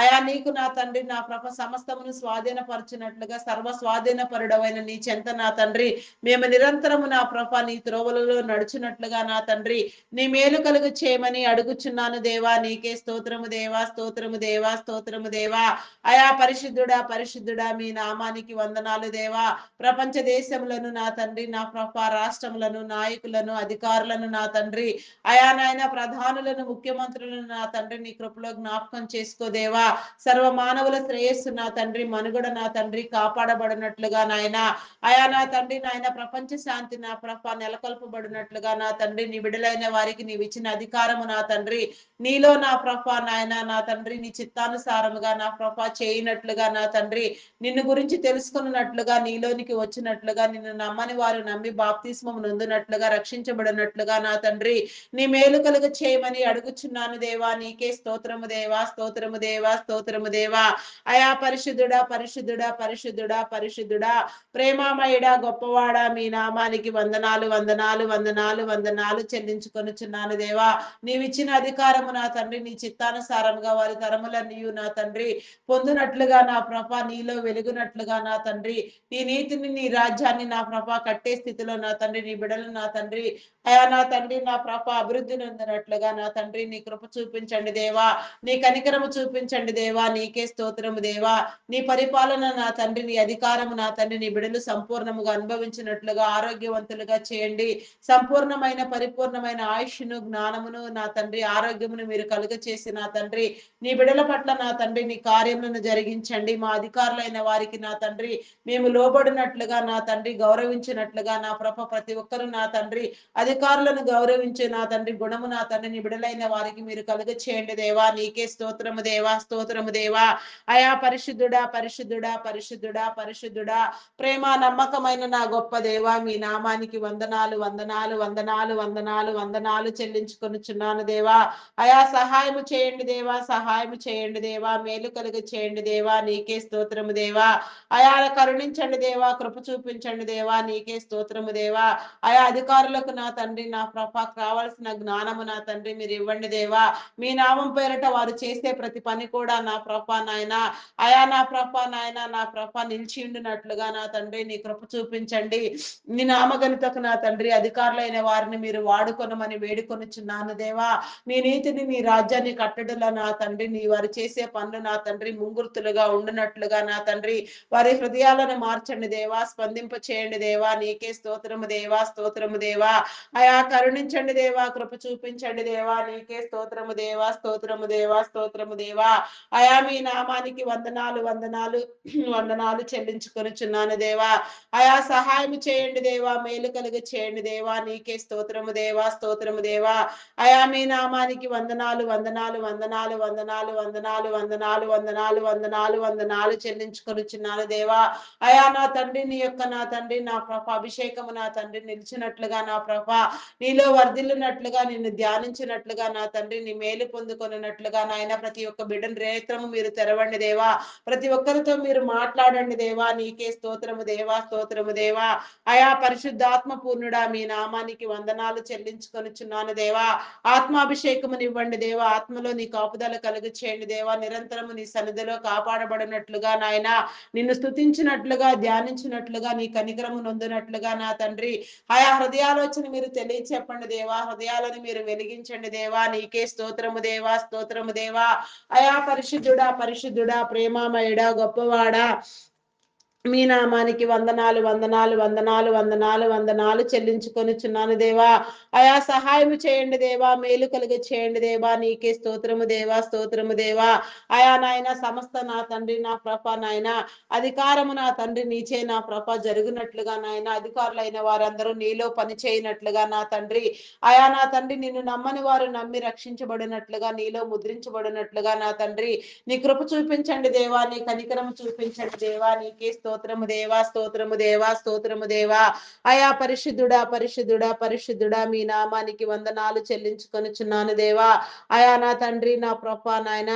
అయా నీకు నా తండ్రి నా ప్రభ సమస్తమును స్వాధీనపరచునట్లుగా సర్వ స్వాధీనపరుడవైన నీ చెంత నా తండ్రి మేము నిరంతరము నా ప్రభ నీ త్రోవలలో నడుచున్నట్లుగా నా తండ్రి నీ మేలు కలుగు చేయమని అడుగుచున్నాను దేవా, నీకే స్తోత్రము దేవా, స్తోత్రము దేవా, స్తోత్రము దేవా. అయా పరిశుద్ధుడా, పరిశుద్ధుడా, మీ నామానికి వందనాలు దేవా. ప్రపంచ దేశములను నా తండ్రి నా ప్రభ రాష్ట్రములను, నాయకులను, అధికారులను నా తండ్రి అయా నాయన ప్రధానులను, ముఖ్యమంత్రులను నా తండ్రి నీ కృపలో జ్ఞాపకం చేసుకో దేవా. సర్వ మానవుల శ్రేయస్సు నా తండ్రి మనుగడ నా తండ్రి కాపాడబడినట్లుగా నాయన, అయా నా తండ్రి నాయన ప్రపంచ శాంతి నా ప్రభ నెలకొల్పబడినట్లుగా నా తండ్రి నీ బిడలైన వారికి నీవు ఇచ్చిన అధికారము నా తండ్రి నీలో నా ప్రభ నాయన, నా తండ్రి నీ చిత్తానుసారముగా నా ప్రభ చేయనట్లుగా నా తండ్రి నిన్ను గురించి తెలుసుకున్నట్లుగా, నీలోనికి వచ్చినట్లుగా, నిన్ను నమ్మని వారు నమ్మి బాప్తిస్మం నొందినట్లుగా, రక్షించబడినట్లుగా నా తండ్రి నీ మేలు కలుగ చేయమని అడుగుచున్నాను దేవా, నీకే స్తోత్రము దేవా, స్తోత్రము దేవా, స్తోత్రము దేవా. అయా పరిశుద్ధుడా, పరిశుద్ధుడా, పరిశుద్ధుడా, పరిశుద్ధుడా, ప్రేమామయుడా, గొప్పవాడా, మీ నామానికి వందనాలు, వందనాలు, వందనాలు, వందనాలు చెల్లించుకొనుచున్నాను దేవా. నీవిచ్చిన అధికారము నా తండ్రి నీ చిత్తానుసారముగా వారి తరములన్నీ నా తండ్రి పొందునట్లుగా నా ప్రభ నీలో వెలుగునట్లుగా నా తండ్రి నీ నీతిని, నీ రాజ్యాన్ని నా ప్రభ కట్టే స్థితిలో నా తండ్రి నీ బిడలు నా తండ్రి అయా నా తండ్రి నా ప్రభ అభివృద్ధి నొందినట్లుగా నా తండ్రి నీ కృప చూపించండి దేవా, నీ కనికరము చూపించండి దేవా, నీకే స్తోత్రము దేవా. నీ పరిపాలన నా తండ్రి నీ అధికారము నా తండ్రి నీ బిడలు సంపూర్ణముగా అనుభవించినట్లుగా ఆరోగ్యవంతులుగా చేయండి. సంపూర్ణమైన పరిపూర్ణమైన ఆయుష్ను, జ్ఞానమును నా తండ్రి ఆరోగ్యమును మీరు కలుగ చేసి నా తండ్రి నీ బిడల పట్ల నా తండ్రి నీ కార్యములను జరిగించండి. మా అధికారులైన వారికి నా తండ్రి మేము లోబడి లోబడినట్లుగా నా తండ్రి, గౌరవించినట్లుగా నా ప్రభ ప్రతి ఒక్కరు నా తండ్రి అధికారులను గౌరవించే నా తండ్రి గుణము నా తండ్రి నీ బిడలైన వారికి మీరు కలుగ చేయండి దేవా. నీకే స్తోత్రము దేవా, స్తోత్రము దేవా. అయా పరిశుద్ధుడా, పరిశుద్ధుడా, పరిశుద్ధుడా, పరిశుద్ధుడా, ప్రేమ నమ్మకమైన నా గొప్ప దేవా, మీ నామానికి వందనాలు, వందనాలు, వందనాలు, వందనాలు, వందనాలు చెల్లించుకొనుచున్నాను దేవా. అయా సహాయము చేయండి దేవా, సహాయము చేయండి దేవా, మేలు కలుగ చేయండి దేవా. నీకే స్తోత్రము దేవా. అయా కరుణించండి దేవా, కృప చూపించండి దేవా. నీకే స్తోత్రము దేవా. ఆయా అధికారులకు నా తండ్రి నా ప్రభ కావాల్సిన జ్ఞానము నా తండ్రి మీరు ఇవ్వండి దేవా. మీ నామం పేరట వారు చేసే ప్రతి పని కూడా నా ప్రభ నాయన అయా నా ప్రభ నాయన నా ప్రభ నిలిచి ఉండినట్లుగా నా తండ్రి నీ కృప చూపించండి. నీ నామగనితకు నా తండ్రి అధికారులైన వారిని మీరు వాడుకొనమని వేడుకొనుచున్నాను దేవా. నీ నీతిని నీ రాజ్యాన్ని కట్టడలో నా తండ్రి నీ వారు చేసే పనులు నా తండ్రి ముంగుర్తులుగా ఉండినట్లుగా నా తండ్రి వారి హృదయాలను మార్చండి దేవా. స్పందింప చేయండి దేవా. నీకే స్తోత్రము దేవా, స్తోత్రము దేవా. అయా కరుణించండి దేవా, కృప చూపించండి దేవా. నీకే స్తోత్రము దేవా, స్తోత్రము దేవా, స్తోత్రము దేవా. అయా మీ నామానికి వందనాలు, వందనాలు, వందనాలు చెల్లించుకొనుచున్నాను దేవా. అయా సహాయం చేయండి దేవా, మేలు కలిగి చేయండి దేవా. నీకే స్తోత్రము దేవా, స్తోత్రము దేవా. అయా మీ నామానికి వందనాలు, వందనాలు, వందనాలు, వందనాలు, వందనాలు, వందనాలు, వందనాలు, వందనాలు, వందనాలు చెల్లించుకొనుచున్నాను దేవా. అయా నా తండ్రి నీ యొక్క నా తండ్రి నా ప్రభ అభిషేకము నా తండ్రి నిలిచినట్లుగా నా ప్రభ నీలో వర్ధిల్లునట్లుగా నిన్ను ధ్యానించినట్లుగా నా తండ్రి నీ మేలు పొందుకొనున్నట్లుగా నాయన ప్రతి ఒక్క బిడ్డను రేత్రము మీరు తెరవండి దేవా. ప్రతి ఒక్కరితో మీరు మాట్లాడండి దేవా. నీకే స్తోత్రము దేవా, స్తోత్రము దేవా. అయా పరిశుద్ధాత్మ పూర్ణుడా మీ నామానికి వందనాలు చెల్లించుకొనుచున్నాను దేవా. ఆత్మాభిషేకమునివ్వండి దేవా. ఆత్మలో నీ కాపుదల కలుగు చేయండి దేవా. నిరంతరము నీ సన్నిధిలో కాపాడబడినట్లుగా నాయన నిన్ను స్తుతించినట్లుగా ధ్యానించినట్లుగా నీ కనికరము నొందినట్లుగా నా తండ్రి ఆయా హృదయాలోచన మీరు తెలియచెప్పండి దేవా. హృదయాలను మీరు వెలిగించండి దేవా. నీకే స్తోత్రము దేవా, స్తోత్రము దేవా. అయా పరిశుద్ధుడా, పరిశుద్ధుడా, ప్రేమామయుడా, గొప్పవాడా మీ నామానికి వందనాలు, వందనాలు, వందనాలు, వందనాలు, వందనాలు చెల్లించుకొనుచున్నాను దేవా. అయా సహాయం చేయండి దేవా, మేలు కలిగ చేయండి దేవా. నీకే స్తోత్రము దేవా, స్తోత్రము దేవా. అయా నాయన సమస్త నా తండ్రి నా ప్రభ నాయన అధికారము నా తండ్రి నీచే నా ప్రభ జరుగునట్లుగా నాయన అధికారులైన వారందరూ నీలో పని చేయనట్లుగా నా తండ్రి అయా నా తండ్రి నిన్ను నమ్మని వారు నమ్మి రక్షించబడినట్లుగా నీలో ముద్రించబడినట్లుగా నా తండ్రి నీ కృప చూపించండి దేవా. నీ కనికరం చూపించండి దేవా. నీకే స్తోత్రము దేవా, స్తోత్రము దేవా, స్తోత్రము దేవా. అయా పరిశుద్ధుడా, పరిశుద్ధుడా, పరిశుద్ధుడా మీ నామానికి వందనాలు చెల్లించుకొనుచున్నాను దేవా. అయా నా తండ్రి నా ప్రభ నాయన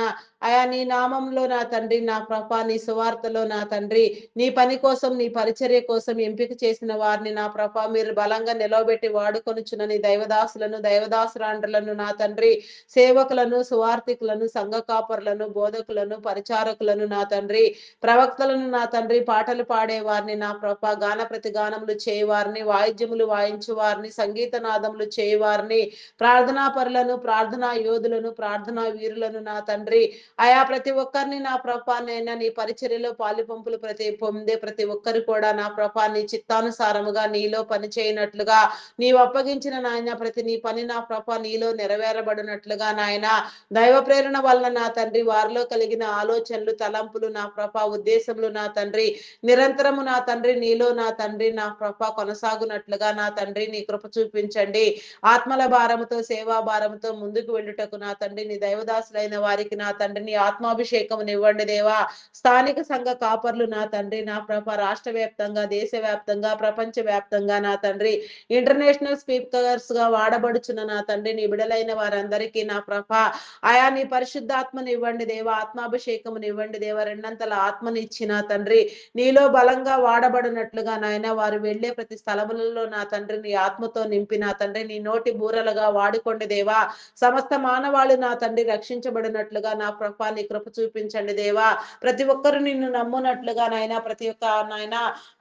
అయా నీ నామంలో నా తండ్రి నా ప్రభ నీ సువార్తలో నా తండ్రి నీ పని కోసం నీ పరిచర్య కోసం ఎంపిక చేసిన వారిని నా ప్రభ మీరు బలంగా నిలవబెట్టి వాడుకొనుచున్న నీ దైవదాసులను దైవదాసురాండ్రులను నా తండ్రి సేవకులను సువార్థికులను సంఘ కాపరులను బోధకులను పరిచారకులను నా తండ్రి ప్రవక్తలను నా తండ్రి పాటలు పాడేవారిని నా ప్రభ గాన ప్రతిగానములు చేయవారిని వాయిద్యములు వాయించు వారిని సంగీత నాదములు చేయవారిని ప్రార్థనా పరులను ప్రార్థనా యోధులను ప్రార్థనా వీరులను నా తండ్రి అయా ప్రతి ఒక్కరిని నా ప్రభ నైనా నీ పరిచర్యలో పాలు పంపులు పొందే ప్రతి ఒక్కరు కూడా నా ప్రభ నీ చిత్తానుసారముగా నీలో పని చేయనట్లుగా నీవు అప్పగించిన నాయన ప్రతి నీ పని నా ప్రభ నీలో నెరవేరబడినట్లుగా నాయన దైవ ప్రేరణ వలన నా తండ్రి వారిలో కలిగిన ఆలోచనలు తలంపులు నా ప్రభ ఉద్దేశములు నా తండ్రి నిరంతరము నా తండ్రి నీలో నా తండ్రి నా ప్రభ కొనసాగునట్లుగా నా తండ్రి నీ కృప చూపించండి. ఆత్మల భారముతో సేవా భారముతో ముందుకు వెళ్ళుటకు నా తండ్రి నీ దైవదాసులైన వారికి నా తండ్రి నీ ఆత్మాభిషేకం ఇవ్వండి దేవా. స్థానిక సంఘ కాపర్లు నా తండ్రి నా ప్రభ రాష్ట్ర వ్యాప్తంగా దేశ వ్యాప్తంగా ప్రపంచ వ్యాప్తంగా నా తండ్రి ఇంటర్నేషనల్ స్పీకర్స్ గా వాడబడుచున్న నా తండ్రి నీ బిడలైన వారందరికీ నా ప్రభ ఆయా నీ పరిశుద్ధాత్మని ఇవ్వండి దేవా. ఆత్మాభిషేకముని ఇవ్వండి దేవా. రెండంతల ఆత్మని ఇచ్చిన తండ్రి నీలో బలంగా వాడబడినట్లుగా నాయన వారు వెళ్లే ప్రతి స్థలములలో నా తండ్రి నీ ఆత్మతో నింపి నా తండ్రి నీ నోటి బూరలుగా వాడుకోండి దేవా. సమస్త మానవాళి నా తండ్రి రక్షించబడినట్లుగా నా ప్రభ నీ కృప చూపించండి దేవా. ప్రతి ఒక్కరు నిన్ను నమ్మునట్లుగా నాయన ప్రతి ఒక్క నాయన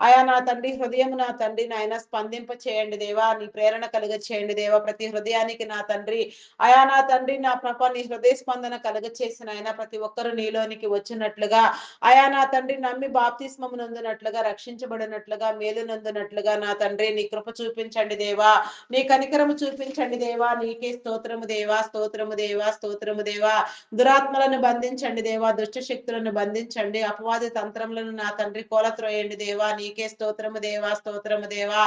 ఆయా నా తండ్రి హృదయం నా తండ్రి నాయన స్పందింప చేయండి దేవా. నీ ప్రేరణ కలుగ చేయండి దేవా. ప్రతి హృదయానికి నా తండ్రి అయా నా తండ్రి నా ప్రభ నీ హృదయ స్పందన కలుగ చేసిన ఆయన ప్రతి ఒక్కరు నీలోనికి వచ్చినట్లుగా అయా నా తండ్రి నమ్మి బాప్తిస్మము నందునట్లుగా, రక్షించబడినట్లుగా, మేలు నందునట్లుగా నా తండ్రి నీ కృప చూపించండి దేవా. నీ కనికరము చూపించండి దేవా. నీకే స్తోత్రము దేవా, స్తోత్రము దేవా, స్తోత్రము దేవా. దురాత్మలను బంధించండి దేవా. దుష్ట శక్తులను బంధించండి. అపవాది తంత్రములను నా తండ్రి కోలత్రోయండి దేవా. నీకే స్తోత్రము దేవా, స్తోత్రము దేవా.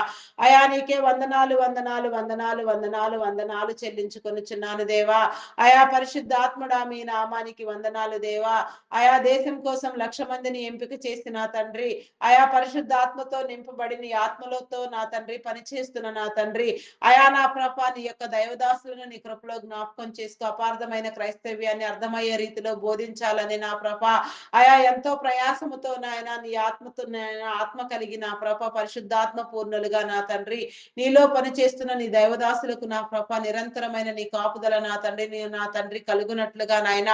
అయా నీకే వందనాలు, వందనాలు, వందనాలు, వందనాలు, వందనాలు చెల్లించుకొనుచున్నాను దేవా. అయా పరిశుద్ధాత్ముడా మీ నామానికి వందనాలు దేవా. ఆయా దేశం కోసం 1,00,000 మందిని ఎంపిక చేసిన నా తండ్రి, ఆయా పరిశుద్ధాత్మతో నింపబడి నీ ఆత్మలతో నా తండ్రి పనిచేస్తున్న నా తండ్రి, అయా నా ప్రభా నీ యొక్క దైవదాసులను నీ కృపలో జ్ఞాపకం చేసుకో. అపార్థమైన క్రైస్తవ్యాన్ని అర్థమయ్యే రీతిలో బోధించాలని నా ప్రభా, అయా ఎంతో ప్రయాసముతో నాయన నీ ఆత్మతో నాయన ఆత్మ కలిగి నా ప్రభ పరిశుద్ధాత్మ పూర్ణులుగా నా తండ్రి నీలో పనిచేస్తున్న నీ దైవదాసులకు నా ప్రభ నిరంతరమైన నీ కాపుదల నా తండ్రి నా తండ్రి కలుగునట్లుగా నాయన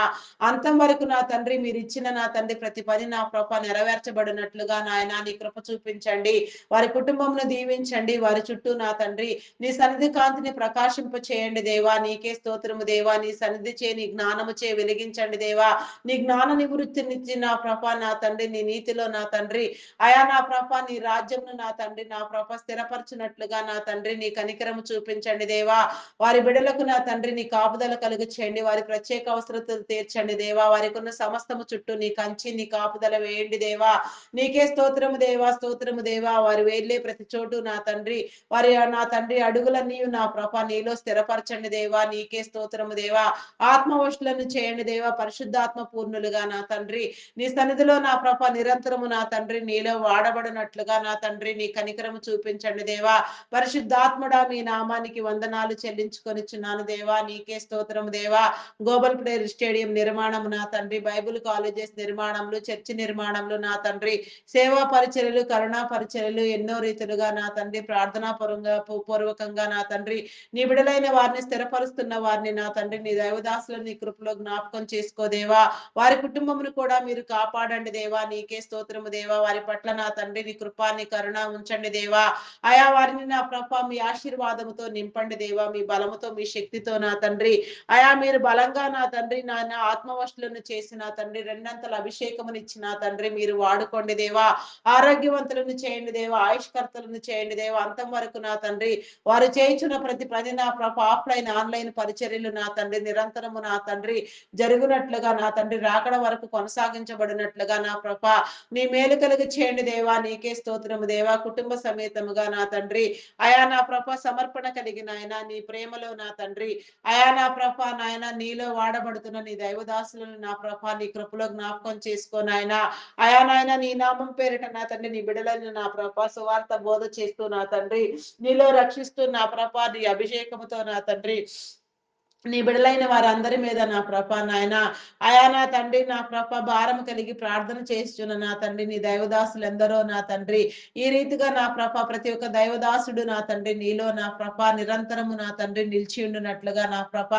అంతం వరకు నా తండ్రి మీరు ఇచ్చిన నా తండ్రి ప్రతి పని నా ప్రభ నెరవేర్చబడినట్లుగా నాయన నీ కృప చూపించండి. వారి కుటుంబంను దీవించండి. వారి చుట్టూ నా తండ్రి నీ సన్నిధి కాంతిని ప్రకాశింప చేయండి దేవా. నీకే స్తోత్రము దేవా. నీ సన్నిధి చే నీ జ్ఞానము చే వెలిగించండి దేవా. నీ జ్ఞాన నివృత్తినిచ్చి నా ప్రభ నా తండ్రి నీ నీతిలో నా తండ్రి అయా నా ప్రభ నీ రాజ్యంను నా తండ్రి నా ప్రభ స్థిరపరచునట్లుగా నా తండ్రి నీ కనికరము చూపించండి దేవా. వారి బిడలకు నా తండ్రి నీ కాపుదల కలుగు చేయండి. వారి ప్రత్యేక అవసరతలు తీర్చండి దేవా. వారికి ఉన్న సమస్తము చుట్టూ నీ కంచి నీ కాపుదల వేయండి దేవా. నీకే స్తోత్రము దేవా, స్తోత్రము దేవా. వారు వెళ్ళే ప్రతి చోటు నా తండ్రి వారి నా తండ్రి అడుగులన్నీ నా ప్రభ నీలో స్థిరపరచండి దేవా. నీకే స్తోత్రము దేవా. ఆత్మవశులను చేయండి దేవా. పరిశుద్ధాత్మ పూర్ణులుగా నా తండ్రి నీ సన్నిధిలో నా ప్రభ నిరంతరము నా తండ్రి నీలో వాడబడినట్లుగా నా తండ్రి నీ కనికరము చూపించండి దేవా. పరిశుద్ధాత్ముడా మీ నామానికి వందనాలు చెల్లించుకొనిచున్నాను దేవా. నీకే స్తోత్రము దేవా. గ్లోబల్ ప్రేయర్ స్టేడియం నిర్మాణం నా తండ్రి, బైబిల్ కాలేజెస్ నిర్మాణంలో, చర్చి నిర్మాణంలో నా తండ్రి సేవా పరిచర్యలు, కరుణా పరిచర్యలు ఎన్నో రీతులుగా నా తండ్రి ప్రార్థనా పూర్వకంగా నా తండ్రి నీ బిడలైన వారిని స్థిరపరుస్తున్న వారిని నా తండ్రి నీ దైవదాసులను నీ కృపలో జ్ఞాపకం చేసుకోదేవా. వారి కుటుంబమును కూడా మీరు కాపాడండి దేవా. నీకే స్తోత్రము దేవా. వారి పట్ల నా తండ్రి నీ కృపా నీ కరుణ ఉంచండి దేవా. ఆయా వారిని నా ప్రభ మీ ఆశీర్వాదముతో నింపండి దేవా. మీ బలముతో మీ శక్తితో నా తండ్రి అయా మీరు బలంగా నా తండ్రి నా ఆత్మవశులను చేసి నా తండ్రి రెండంతల అభిషేకమునిచ్చి నా తండ్రి మీరు వాడుకోండి దేవా. ఆరోగ్యవంతులను చేయండి దేవా. ఆయుష్కర్తలను చేయండి దేవా. అంతం వరకు నా తండ్రి వారు చేయించున్న ప్రతి పని నా ప్రభ ఆఫ్లైన్ ఆన్లైన్ పరిచర్యలు నా తండ్రి నిరంతరము నా తండ్రి జరుగునట్లుగా నా తండ్రి రాకడ వరకు కొనసాగించబడినట్లుగా నా ప్రభ నీ మేలు కలిగి చేయండి దేవా. నీకే స్తోత్రము దేవా. కుటుంబ సమేతముగా నా తండ్రి అయా నా ప్రభ సమర్పణ కలిగిన ఆయన నీ ప్రేమలో నా తండ్రి అయా నా ప్రభ నాయన నీలో వాడబడుతున్న నీ దైవదాసులను నా ప్రభ నీ కృపలో జ్ఞాపకం చేసుకో నాయన. అయా నాయన నీ నామం పేరిట నా తండ్రి నీ బిడలను నా ప్రభ సువార్త బోధ చేస్తూ నా తండ్రి నీలో రక్షిస్తూ నా ప్రభ నీ అభిషేకముతో నా తండ్రి నీ బిడలైన వారందరి మీద నా ప్రభ నాయన అయా నా తండ్రి నా ప్రభ భారం కలిగి ప్రార్థన చేస్తున్న నా తండ్రి నీ దైవదాసులు ఎందరో నా తండ్రి ఈ రీతిగా నా ప్రభ ప్రతి ఒక్క దైవదాసుడు నా తండ్రి నీలో నా ప్రభ నిరంతరము నా తండ్రి నిలిచి ఉండునట్లుగా నా ప్రభ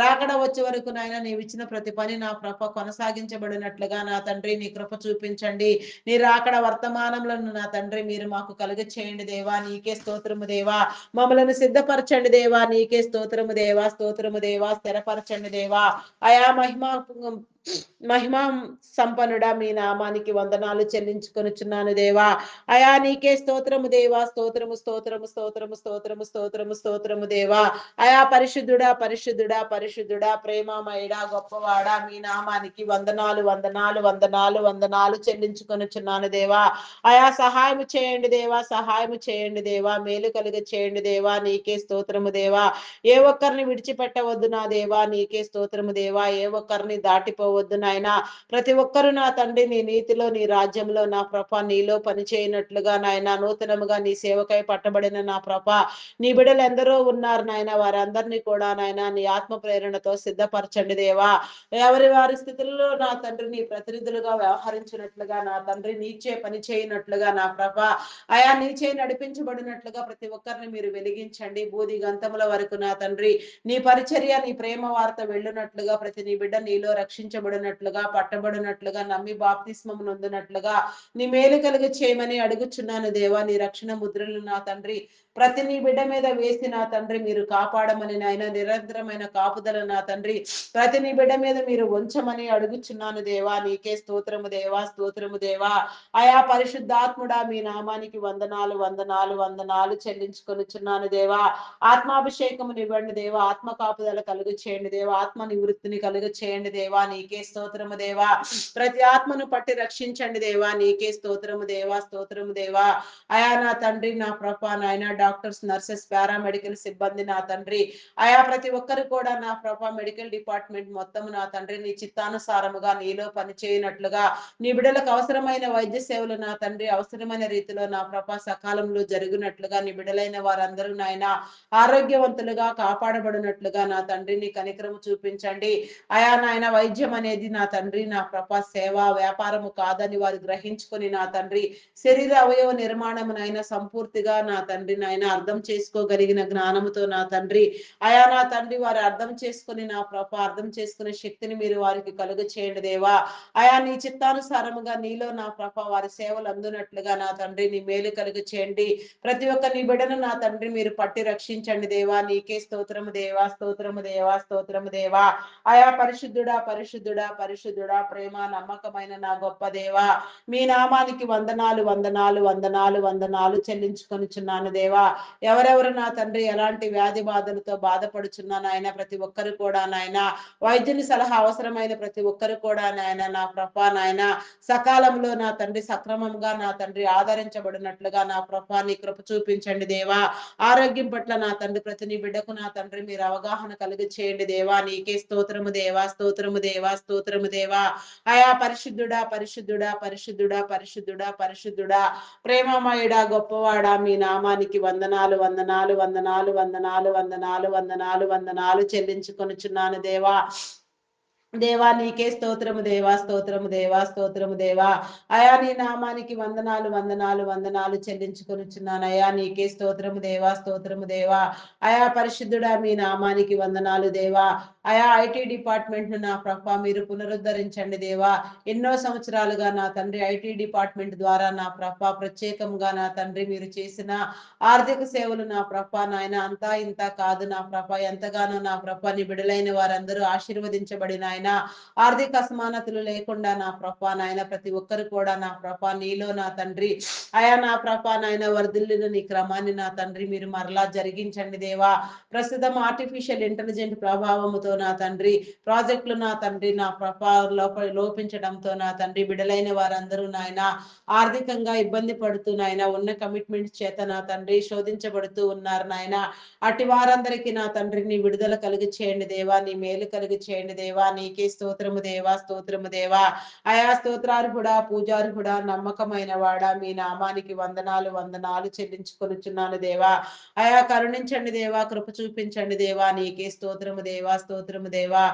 రాకడ వచ్చే వరకు నాయన నీవు ఇచ్చిన ప్రతి పని నా ప్రభ కొనసాగించబడినట్లుగా నా తండ్రి నీ కృప చూపించండి. నీ రాకడ వర్తమానంలో నా తండ్రి మీరు మాకు కలుగ చేయండి దేవా. నీకే స్తోత్రము దేవా. మమ్మలను సిద్ధపరచండి దేవా. నీకే స్తోత్రము దేవా, స్తోత్రము దేవా. స్థిరపరచండి దేవా. అయా మహిమా సంపన్నుడా మీ నామానికి వందనాలు చెల్లించుకొనుచున్నాను దేవా. అయా నీకే స్తోత్రము దేవా. స్తోత్రము స్తోత్రము స్తోత్రము స్తోత్రము స్తోత్రము స్తోత్రము దేవా. అయా పరిశుద్ధుడా పరిశుద్ధుడా పరిశుద్ధుడా ప్రేమమయుడా గొప్పవాడా మీ నామానికి వందనాలు వందనాలు వందనాలు వందనాలు చెల్లించుకొనుచున్నాను దేవా. అయా సహాయం చేయండి దేవా. సహాయం చేయండి దేవా. మేలు కలుగ చేయండి దేవా. నీకే స్తోత్రము దేవా. ఏ ఒక్కరిని విడిచిపెట్టవద్దు నా దేవా. నీకే స్తోత్రము దేవా. ఏ ఒక్కరిని దాటిపోవద్దు నాయన. ప్రతి ఒక్కరు నా తండ్రి నీ నీతిలో నీ రాజ్యంలో నా ప్రభ నీలో పనిచేయనట్లుగా నాయన నూతనముగా నీ సేవకై పట్టబడిన నా ప్రభ నీ బిడ్డలు ఎందరో ఉన్నారు నాయన. వారందరినీ కూడా నాయన నీ ఆత్మ ప్రేరణతో సిద్ధపరచండి దేవా. ఎవరి వారి స్థితుల్లో నా తండ్రి నీ ప్రతినిధులుగా వ్యవహరించినట్లుగా నా తండ్రి నీచే పని చేయనట్లుగా నా ప్రభ అయా నీచే నడిపించబడినట్లుగా ప్రతి ఒక్కరిని మీరు వెలిగించండి. బూది గంతముల వరకు నా తండ్రి నీ పరిచర్య నీ ప్రేమ వార్త వెళ్ళునట్లుగా ప్రతి నీ బిడ్డ నీలో రక్షించబడి పట్టబడినట్లుగా నమ్మి బాప్తిస్మము నొందినట్లుగా నీ మేలు కలుగు చేయమని అడుగుచున్నాను దేవా. నీ రక్షణ ముద్రలు నా తండ్రి ప్రతి నీ బిడ్డ మీద వేసి నా తండ్రి మీరు కాపాడమని నాయన, నిరంతరమైన కాపుదల నా తండ్రి ప్రతి నీ బిడ్డ మీద మీరు ఉంచమని అడుగుచున్నాను దేవా. నీకే స్తోత్రము దేవా, స్తోత్రము దేవా. అయా పరిశుద్ధాత్ముడా, మీ నామానికి వందనాలు వందనాలు వందనాలు చెల్లించుకొనుచున్నాను దేవా. ఆత్మాభిషేకమునివ్వండి దేవా, ఆత్మ కాపుదల కలుగు చేయండి దేవా, ఆత్మ నివృత్తిని కలుగు చేయండి దేవా. నీకే స్తోత్రము దేవా. ప్రతి ఆత్మను పట్టి రక్షించండి దేవా. నీకే స్తోత్రము దేవా, స్తోత్రము దేవా. అయా నా తండ్రి, నా ప్రభా నాయన, డాక్టర్స్, నర్సెస్, పారామెడికల్ సిబ్బంది నా తండ్రి, అయా ప్రతి ఒక్కరు కూడా నా ప్రభా మెడికల్ డిపార్ట్మెంట్ మొత్తం నా తండ్రి నీ చిత్తానుసారముగా నీలో పనిచేయనట్లుగా, నీ బిడ్డలకు అవసరమైన వైద్య సేవలు నా తండ్రి అవసరమైన రీతిలో నా ప్రభా సకాలంలో జరిగినట్లుగా, నీ బిడ్డలైన వారందరూ నాయన ఆరోగ్యవంతులుగా కాపాడబడినట్లుగా నా తండ్రి నీ కనికరము చూపించండి. అయా నాయన, వైద్యం అనేది నా తండ్రి నా ప్రభా సేవ వ్యాపారము కాదని వారు గ్రహించుకొని నా తండ్రి శరీర అవయవ నిర్మాణమునైనా సంపూర్తిగా నా తండ్రి నాయన అర్థం చేసుకోగలిగిన జ్ఞానముతో నా తండ్రి, అయా నా తండ్రి వారు అర్థం చేసుకుని నా ప్రభా అర్థం చేసుకునే శక్తిని మీరు వారికి కలుగ చేయండి దేవా. అయా నీ చిత్తానుసారముగా నీలో నా ప్రభా వారి సేవలు అందునట్లుగా నా తండ్రి నీ మేలు కలుగ చేయండి. ప్రతి ఒక్క నీ బిడ్డను నా తండ్రి మీరు పట్టి రక్షించండి దేవా. నీకే స్తోత్రము దేవా, స్తోత్రము దేవా, స్తోత్రము దేవా. అయా పరిశుద్ధుడా పరిశుద్ధుడా పరిశుద్ధుడా, ప్రేమ నమ్మకమైన నా గొప్ప దేవా, మీ నామానికి వందనాలు వందనాలు వందనాలు వందనాలు చెల్లించుకొనిచున్నాను దేవా. ఎవరెవరు నా తండ్రి ఎలాంటి వ్యాధి బాధలతో బాధపడుచున్నా నాయన ప్రతి ఒక్కరు కూడా నాయన వైద్యుని సలహా అవసరమైన ప్రతి ఒక్కరు కూడా నాయన నా ప్రభా నాయన సకాలంలో నా తండ్రి సక్రమంగా నా తండ్రి ఆదరించబడినట్లుగా నా ప్రభా నీ కృప చూపించండి దేవా. ఆరోగ్యం పట్ల నా తండ్రి ప్రతి నీ బిడ్డకు నా తండ్రి మీరు అవగాహన కలిగి చేయండి దేవా. నీకే స్తోత్రము దేవా, స్తోత్రము దేవా, స్తోత్రము దేవా. అయా పరిశుద్ధుడా పరిశుద్ధుడా పరిశుద్ధుడా పరిశుద్ధుడా పరిశుద్ధుడా, ప్రేమమయుడా, గొప్పవాడా, మీ నామానికి వందనాలు వందనాలు వందనాలు వందనాలు వందనాలు వందనాలు వందనాలు చెల్లించుకొనుచున్నాను దేవా. దేవా నీకే స్తోత్రము దేవా, స్తోత్రము దేవా, స్తోత్రము దేవా. అయా నీ నామానికి వందనాలు వందనాలు వందనాలు చెల్లించుకొనుచున్నాను. అయా నీకే స్తోత్రము దేవా, స్తోత్రము దేవా. అయా పరిశుద్ధుడా, మీ నామానికి వందనాలు దేవా. అయా ఐటీ డిపార్ట్మెంట్ ను నా ప్రభా మీరు పునరుద్ధరించండి దేవా. ఎన్నో సంవత్సరాలుగా నా తండ్రి ఐటీ డిపార్ట్మెంట్ ద్వారా నా ప్రభా ప్రత్యేకంగా నా తండ్రి మీరు చేసిన ఆర్థిక సేవలు నా ప్రభా నాయన అంతా ఇంత కాదు నా ప్రభా, ఎంతగానో నా ప్రభా నీ బిడలైన వారందరూ ఆశీర్వదించబడిన ఆయన ఆర్థిక అసమానతలు లేకుండా నా ప్రభా నాయన ప్రతి ఒక్కరు కూడా నా ప్రభా నీలో నా తండ్రి అయా నా ప్రభా నాయన వర్ధిల్లిన నీ క్రమాన్ని నా తండ్రి మీరు మరలా జరిగించండి దేవా. ప్రస్తుతం ఆర్టిఫిషియల్ ఇంటెలిజెంట్ ప్రభావముతో నా తండ్రి ప్రాజెక్టులు నా తండ్రి నా ప్రభా లోపించడంతో నా తండ్రి బిడలైన వారందరూ నాయన ఆర్థికంగా ఇబ్బంది పడుతూ నాయన ఉన్న కమిట్మెంట్స్ చేత నా తండ్రి శోధించబడుతూ ఉన్నారు నాయన. అటు వారందరికీ నా తండ్రి నీ విడుదల కలిగి చేయండి దేవా, నీ మేలు కలిగి చేయండి దేవా. నీకే స్తోత్రము దేవా, స్తోత్రము దేవా. అయా స్తోత్రార్హుడా, పూజార్హుడా, నమ్మకమైన వాడా, మీ నామానికి వందనాలు వందనాలు చెల్లించుకొనుచున్నాను దేవా. అయా కరుణించండి దేవా, కృప చూపించండి దేవా. నీకే స్తోత్రము దేవా, స్తోత్రము దేవా.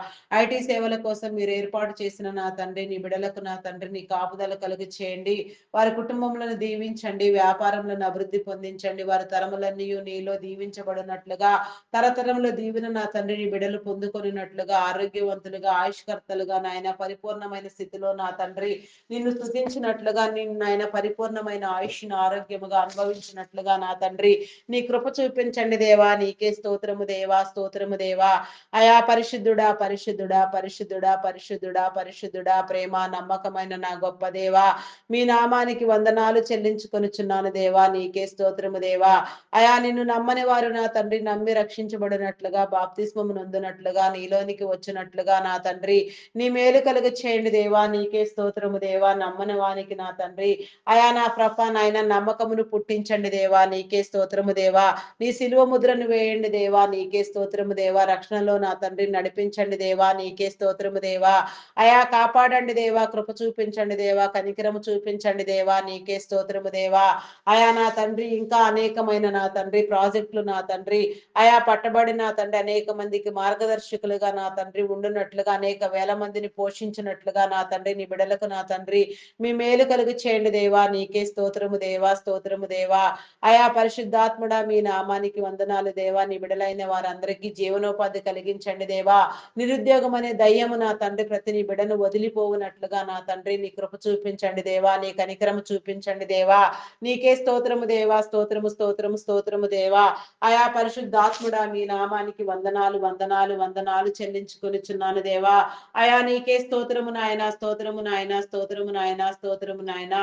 ఐటీ సేవల కోసం మీరు ఏర్పాటు చేసిన నా తండ్రి నీ బిడలకు నా తండ్రి నీ కాపుదల కలుగు చేయండి. వారి కుటుంబములను దీవించండి, వ్యాపారములను అభివృద్ధి పొందించండి. వారి తరములన్నీ నీలో దీవించబడినట్లుగా తరతరముల దీవెన నా తండ్రి నీ బిడలు పొందుకొనినట్లుగా ఆరోగ్యవంతులుగా ఆయుష్కర్తలుగా నాయన పరిపూర్ణమైన స్థితిలో నా తండ్రి నిన్ను స్తుతించినట్లుగా నిన్ను నాయన పరిపూర్ణమైన ఆయుష్ను ఆరోగ్యముగా అనుభవించినట్లుగా నా తండ్రి నీ కృప చూపించండి దేవా. నీకే స్తోత్రము దేవా, స్తోత్రము దేవా. అయా పరిశుద్ధుడా పరిశుద్ధుడా పరిశుద్ధుడా పరిశుద్ధుడా పరిశుద్ధుడా, ప్రేమ నమ్మకమైన నా గొప్ప దేవా, మీ నామానికి వందనాలు చెల్లించుకొనుచున్నాను దేవా. నీకే స్తోత్రము దేవా. అయా నిన్ను నమ్మని వారు నా తండ్రి నమ్మి రక్షించబడినట్లుగా బాప్తిస్మము నొందినట్లుగా నీలోనికి వచ్చినట్లుగా నా తండ్రి నీ మేలు కలుగ చేయండి దేవా. నీకే స్తోత్రము దేవా. నమ్మని వానికి నా తండ్రి అయా నా ప్రభా నాయన నమ్మకమును పుట్టించండి దేవా. నీకే స్తోత్రము దేవా. నీ సిలువ ముద్రను వేయండి దేవా. నీకే స్తోత్రము దేవా. రక్షణలో నా తండ్రి నడిపించండి దేవా. నీకే స్తోత్రము దేవా. అయా కాపాడండి దేవా, కృప చూపించండి దేవా, కనికరము చూపించండి దేవా. నీకే స్తోత్రము దేవా. అయా నా తండ్రి ఇంకా అనేకమైన నా తండ్రి ప్రాజెక్టులు నా తండ్రి అయా పట్టబడిన తండ్రి అనేక మందికి మార్గదర్శకులుగా నా తండ్రి ఉండునట్లుగా అనేక వేల మందిని పోషించినట్లుగా నా తండ్రి నీ బిడ్డలకు నా తండ్రి మీ మేలు కలుగు చేయండి దేవా. నీకే స్తోత్రము దేవా, స్తోత్రము దేవా. అయా పరిశుద్ధాత్ముడా మీ నామానికి వందనాలు దేవా. నీ బిడలైన వారందరికీ జీవనోపాధి కలిగించండి దేవా. నిరుద్యోగం అనే దయ్యము నా తండ్రి ప్రతి నీ బిడను వదిలిపోవునట్లుగా నా తండ్రి నీ కృప చూపించండి దేవా. నీ కనికరము చూపించండి దేవా. నీకే స్తోత్రము దేవా, స్తోత్రము స్తోత్రము స్తోత్రము దేవా. అయా పరిశుద్ధాత్ముడా మీ నామానికి వందనాలు వందనాలు వందనాలు చెల్లించుకొనిచున్నాను దేవా. అయా నీకే స్తోత్రము నాయన, స్తోత్రము నాయన, స్తోత్రము నాయన, స్తోత్రము నాయన.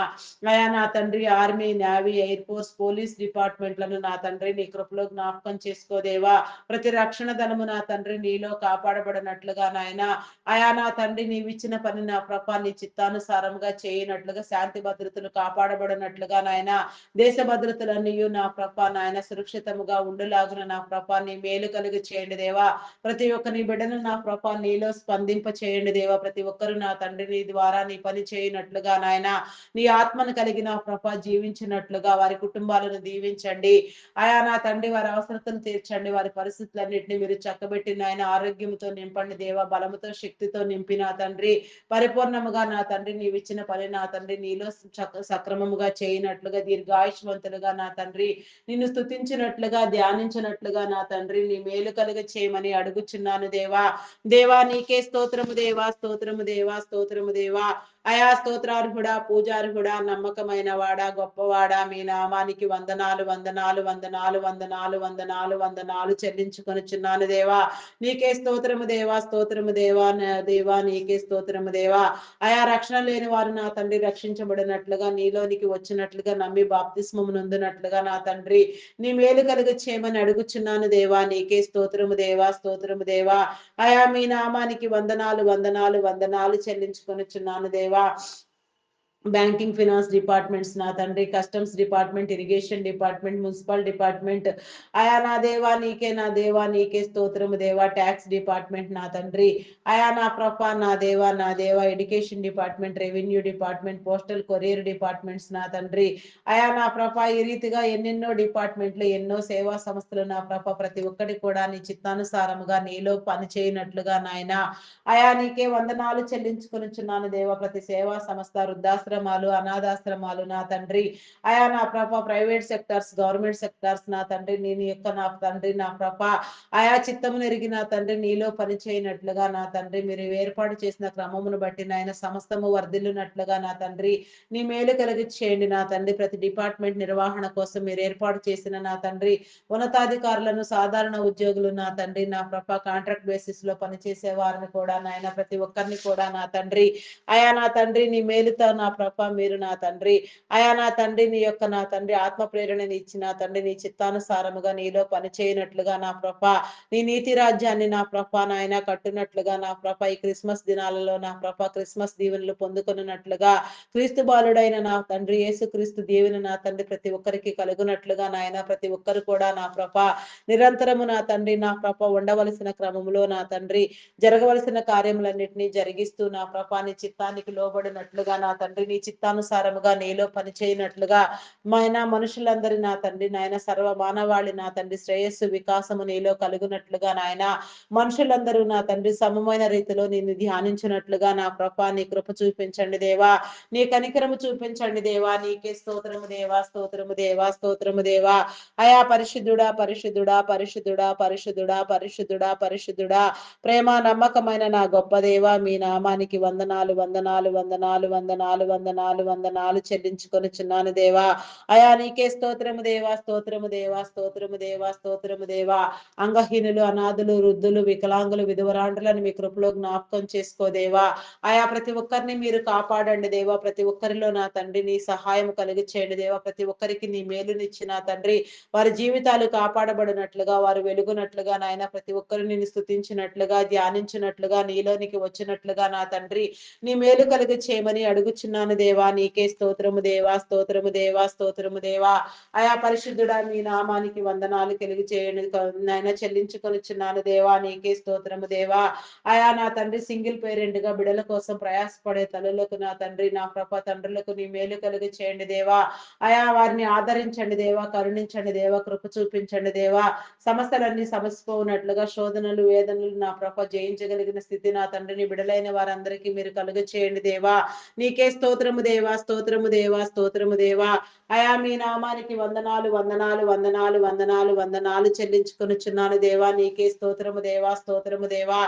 అయా నా తండ్రి army, navy, air force, police డిపార్ట్మెంట్లను నా తండ్రి నీ కృపలో జ్ఞాపకం చేసుకోదేవా. ప్రతి రక్షణ ధనము నా తండ్రి నీలో కాపాడబడినట్లుగా నాయన. అయా నా తండ్రి నీవిచ్చిన పని నా ప్రభా నీ చిత్తానుసారముగా చేయనట్లుగా శాంతి భద్రతలు కాపాడబడినట్లుగా నాయన. దేశ భద్రతలన్నీ నా ప్రభా నాయన సురక్షితముగా ఉండులాగున నా ప్రభా నీ మేలు కలిగి చేయండి దేవా. ప్రతి ఒక్క నీ బిడ్డను నా ప్రభా నీలో స్పందింప చేయండి దేవా. ప్రతి ఒక్కరు నా తండ్రి నీ ద్వారా నీ పని చేయనట్లుగా నాయన నీ ఆత్మను కలిగిన ప్రభా జీవించినట్లుగా వారి కుటుంబాలను దీవించండి. ఆయా నా తండ్రి వారి అవసరతను తీర్చండి. వారి పరిస్థితులన్నింటినీ మీరు చక్కబెట్టి నాయన ఆరోగ్యంతో నింపండి దేవా. బలముతో శక్తితో నింపి నా తండ్రి పరిపూర్ణముగా నా తండ్రి నీవిచ్చిన పని నా తండ్రి నీలో సక్రమముగా చేయనట్లుగా దీర్ఘాయుష్మంతులుగా నా తండ్రి నిన్ను స్తుతించినట్లుగా ధ్యానించినట్లుగా నా తండ్రి నీ మేలు కలుగ చేయమని అడుగుచున్నాను దేవా. దేవా నీకే స్తోత్రము దేవా, స్తోత్రము దేవా, స్తోత్రము దేవా. అయా స్తోత్రార్హుడా, పూజార్హుడా, నమ్మకమైన వాడా, గొప్పవాడా మీ నామానికి వందనాలు వందనాలు వందనాలు వందనాలు వందనాలు వందనాలు చెల్లించుకొనుచున్నాను దేవా. నీకే స్తోత్రము దేవా, స్తోత్రము దేవా, దేవా నీకే స్తోత్రము దేవా. అయా రక్షణ లేని వారు నా తండ్రి రక్షించబడినట్లుగా నీలోనికి వచ్చినట్లుగా నమ్మి బాప్తిస్మము నొందినట్లుగా నా తండ్రి నీ మేలు కలుగ చేయమని అడుగుచున్నాను దేవా. నీకే స్తోత్రము దేవా, స్తోత్రము దేవా. అయా మీ నామానికి వందనాలు వందనాలు వందనాలు చెల్లించుకొనుచున్నాను దేవా. బ్యాంకింగ్ ఫినాన్స్ డిపార్ట్మెంట్స్ నా తండ్రి, customs department, irrigation department, municipal department, అయా నా దేవా నీకే, నా దేవా నీకే స్తోత్రము దేవా. ట్యాక్స్ డిపార్ట్మెంట్ నా తండ్రి, అయా నా ప్రభా నా దేవా నా దేవా. Education department, revenue department, postal courier departments నా తండ్రి, అయా నా ప్రభా ఈ రీతిగా ఎన్నెన్నో డిపార్ట్మెంట్లు ఎన్నో సేవా సంస్థలు నా ప్రభా ప్రతి ఒక్కటి కూడా నీ చిత్తానుసారముగా నీలో పని చేయనట్లుగా నాయన అయా నీకే వందనాలు చెల్లించుకొనుచున్నాను దేవా. ప్రతి సేవా సంస్థ, వృద్ధాశ్రమాలు, అనాథాశ్రమాలు నా తండ్రి, అయా నా ప్రభ ప్రైవేట్ సెక్టార్స్, గవర్నమెంట్ సెక్టార్స్ నా తండ్రి నేను యొక్క నా తండ్రి నా ప్రభ ఆయా చిత్తమును ఎరిగి నా తండ్రి నీలో పని చేయనట్లుగా నా తండ్రి మీరు ఏర్పాటు చేసిన క్రమమును బట్టి నాయన సమస్తము వర్ధిల్లునట్లుగా నా తండ్రి నీ మేలు కలిగి చేయండి నా తండ్రి. ప్రతి డిపార్ట్మెంట్ నిర్వహణ కోసం మీరు ఏర్పాటు చేసిన నా తండ్రి ఉన్నతాధికారులను, సాధారణ ఉద్యోగులు నా తండ్రి నా ప్రభ కాంట్రాక్ట్ బేసిస్ లో పనిచేసే వారిని కూడా నాయన ప్రతి ఒక్కరిని కూడా నా తండ్రి అయా నా తండ్రి నీ మేలుతో నా ప్రభ మీరు నా తండ్రి అయా నా తండ్రి నీ యొక్క నా తండ్రి ఆత్మ ప్రేరణని ఇచ్చి నా తండ్రి నీ చిత్తానుసారముగా నీలో పని చేయనట్లుగా నా ప్రభ నీ నీతి రాజ్యాన్ని నా ప్రభ నాయన కట్టునట్లుగా నా ప్రభ ఈ క్రిస్మస్ దినాలలో నా ప్రభ క్రిస్మస్ దీవెనలు పొందుకున్నట్లుగా క్రీస్తు బాలుడైన నా తండ్రి యేసు క్రీస్తు దీవెన నా తండ్రి ప్రతి ఒక్కరికి కలుగునట్లుగా నాయన ప్రతి ఒక్కరు కూడా నా ప్రభ నిరంతరము నా తండ్రి నా ప్రభ ఉండవలసిన క్రమంలో నా తండ్రి జరగవలసిన కార్యములన్నింటినీ జరిగిస్తూ నా ప్రభా నీ చిత్తానికి లోబడినట్లుగా నా తండ్రి నీ చిత్తానుసారముగా నీలో పనిచేయనట్లుగా మనుషులందరి నా తండ్రి నాయన సర్వ మానవాళి నా తండ్రి శ్రేయస్సు వికాసము నీలో కలుగునట్లుగా నాయన మనుషులందరూ నా తండ్రి సమమైన రీతిలో నిన్ను ధ్యానించినట్లుగా నా ప్రభా నీ కృప చూపించండి దేవా. నీ కనికరము చూపించండి దేవా. నీకే స్తోత్రము దేవా, స్తోత్రము దేవా, స్తోత్రము దేవా. అయా పరిశుద్ధుడా పరిశుద్ధుడా పరిశుద్ధుడా పరిశుద్ధుడా పరిశుద్ధుడా పరిశుద్ధుడా ప్రేమ నమ్మకమైన నా గొప్ప దేవ మీ నామానికి వందనాలు వందనాలు వందనాలు వందనాలు వందనాలు వందనాలు చెల్లించుకొనుచున్నాను దేవా. అయా నీకే స్తోత్రము దేవా, స్తోత్రము దేవా, స్తోత్రము దేవా, స్తోత్రము దేవా. అంగహీనులు, అనాథులు, వృద్ధులు, వికలాంగులు, విధవరాండ్రులను మీ కృపలో జ్ఞాపకం చేసుకోదేవా. అయా ప్రతి ఒక్కరిని మీరు కాపాడండి దేవా. ప్రతి ఒక్కరిలో నా తండ్రి నీ సహాయం కలిగి చేయండి దేవా. ప్రతి ఒక్కరికి నీ మేలునిచ్చి నా తండ్రి వారి జీవితాలు కాపాడబడినట్లుగా వారు వెలుగునట్లుగా నాయన ప్రతి ఒక్కరు నిన్ను స్తుతించినట్లుగా ధ్యానించినట్లుగా నీలోనికి వచ్చినట్లుగా నా తండ్రి నీ మేలు కలిగి చేయమని అడుగుచున్నాను చెల్లించుకొనుచున్నాను దేవా. నీకే స్తోత్రము దేవా, స్తోత్రము దేవా, స్తోత్రము దేవా. అయా పరిశుద్ధుడా మీ నామానికి వందనాలు కలిగి చేయండి నాయన. చెల్లించుకొనుచున్నాను దేవా. నీకే స్తోత్రము దేవా. అయా నా తండ్రి సింగిల్ పేరెంట్ గా బిడల కోసం ప్రయాసపడే తల్లులకు నా తండ్రి నా ప్రభ తండ్రులకు నీ మేలు కలిగి చేయండి దేవా. అయా వారిని ఆదరించండి దేవా, కరుణించండి దేవా, కృప చూపించండి దేవా. సమస్యలన్నీ సమసిపోనట్లుగా శోధనలు వేదనలు నా ప్రభ జయించగలిగిన స్థితి నా తండ్రిని బిడలైన వారందరికీ మీరు కలుగ చేయండి దేవా. నీకే స్తోత్రము దేవా, స్తోత్రము దేవా, స్తోత్రము దేవా. అయా మీ నామానికి వందనాలు వందనాలు వందనాలు వందనాలు వందనాలు చెల్లించుకొనుచున్నాను దేవా. నీకే స్తోత్రము దేవా, స్తోత్రము దేవా.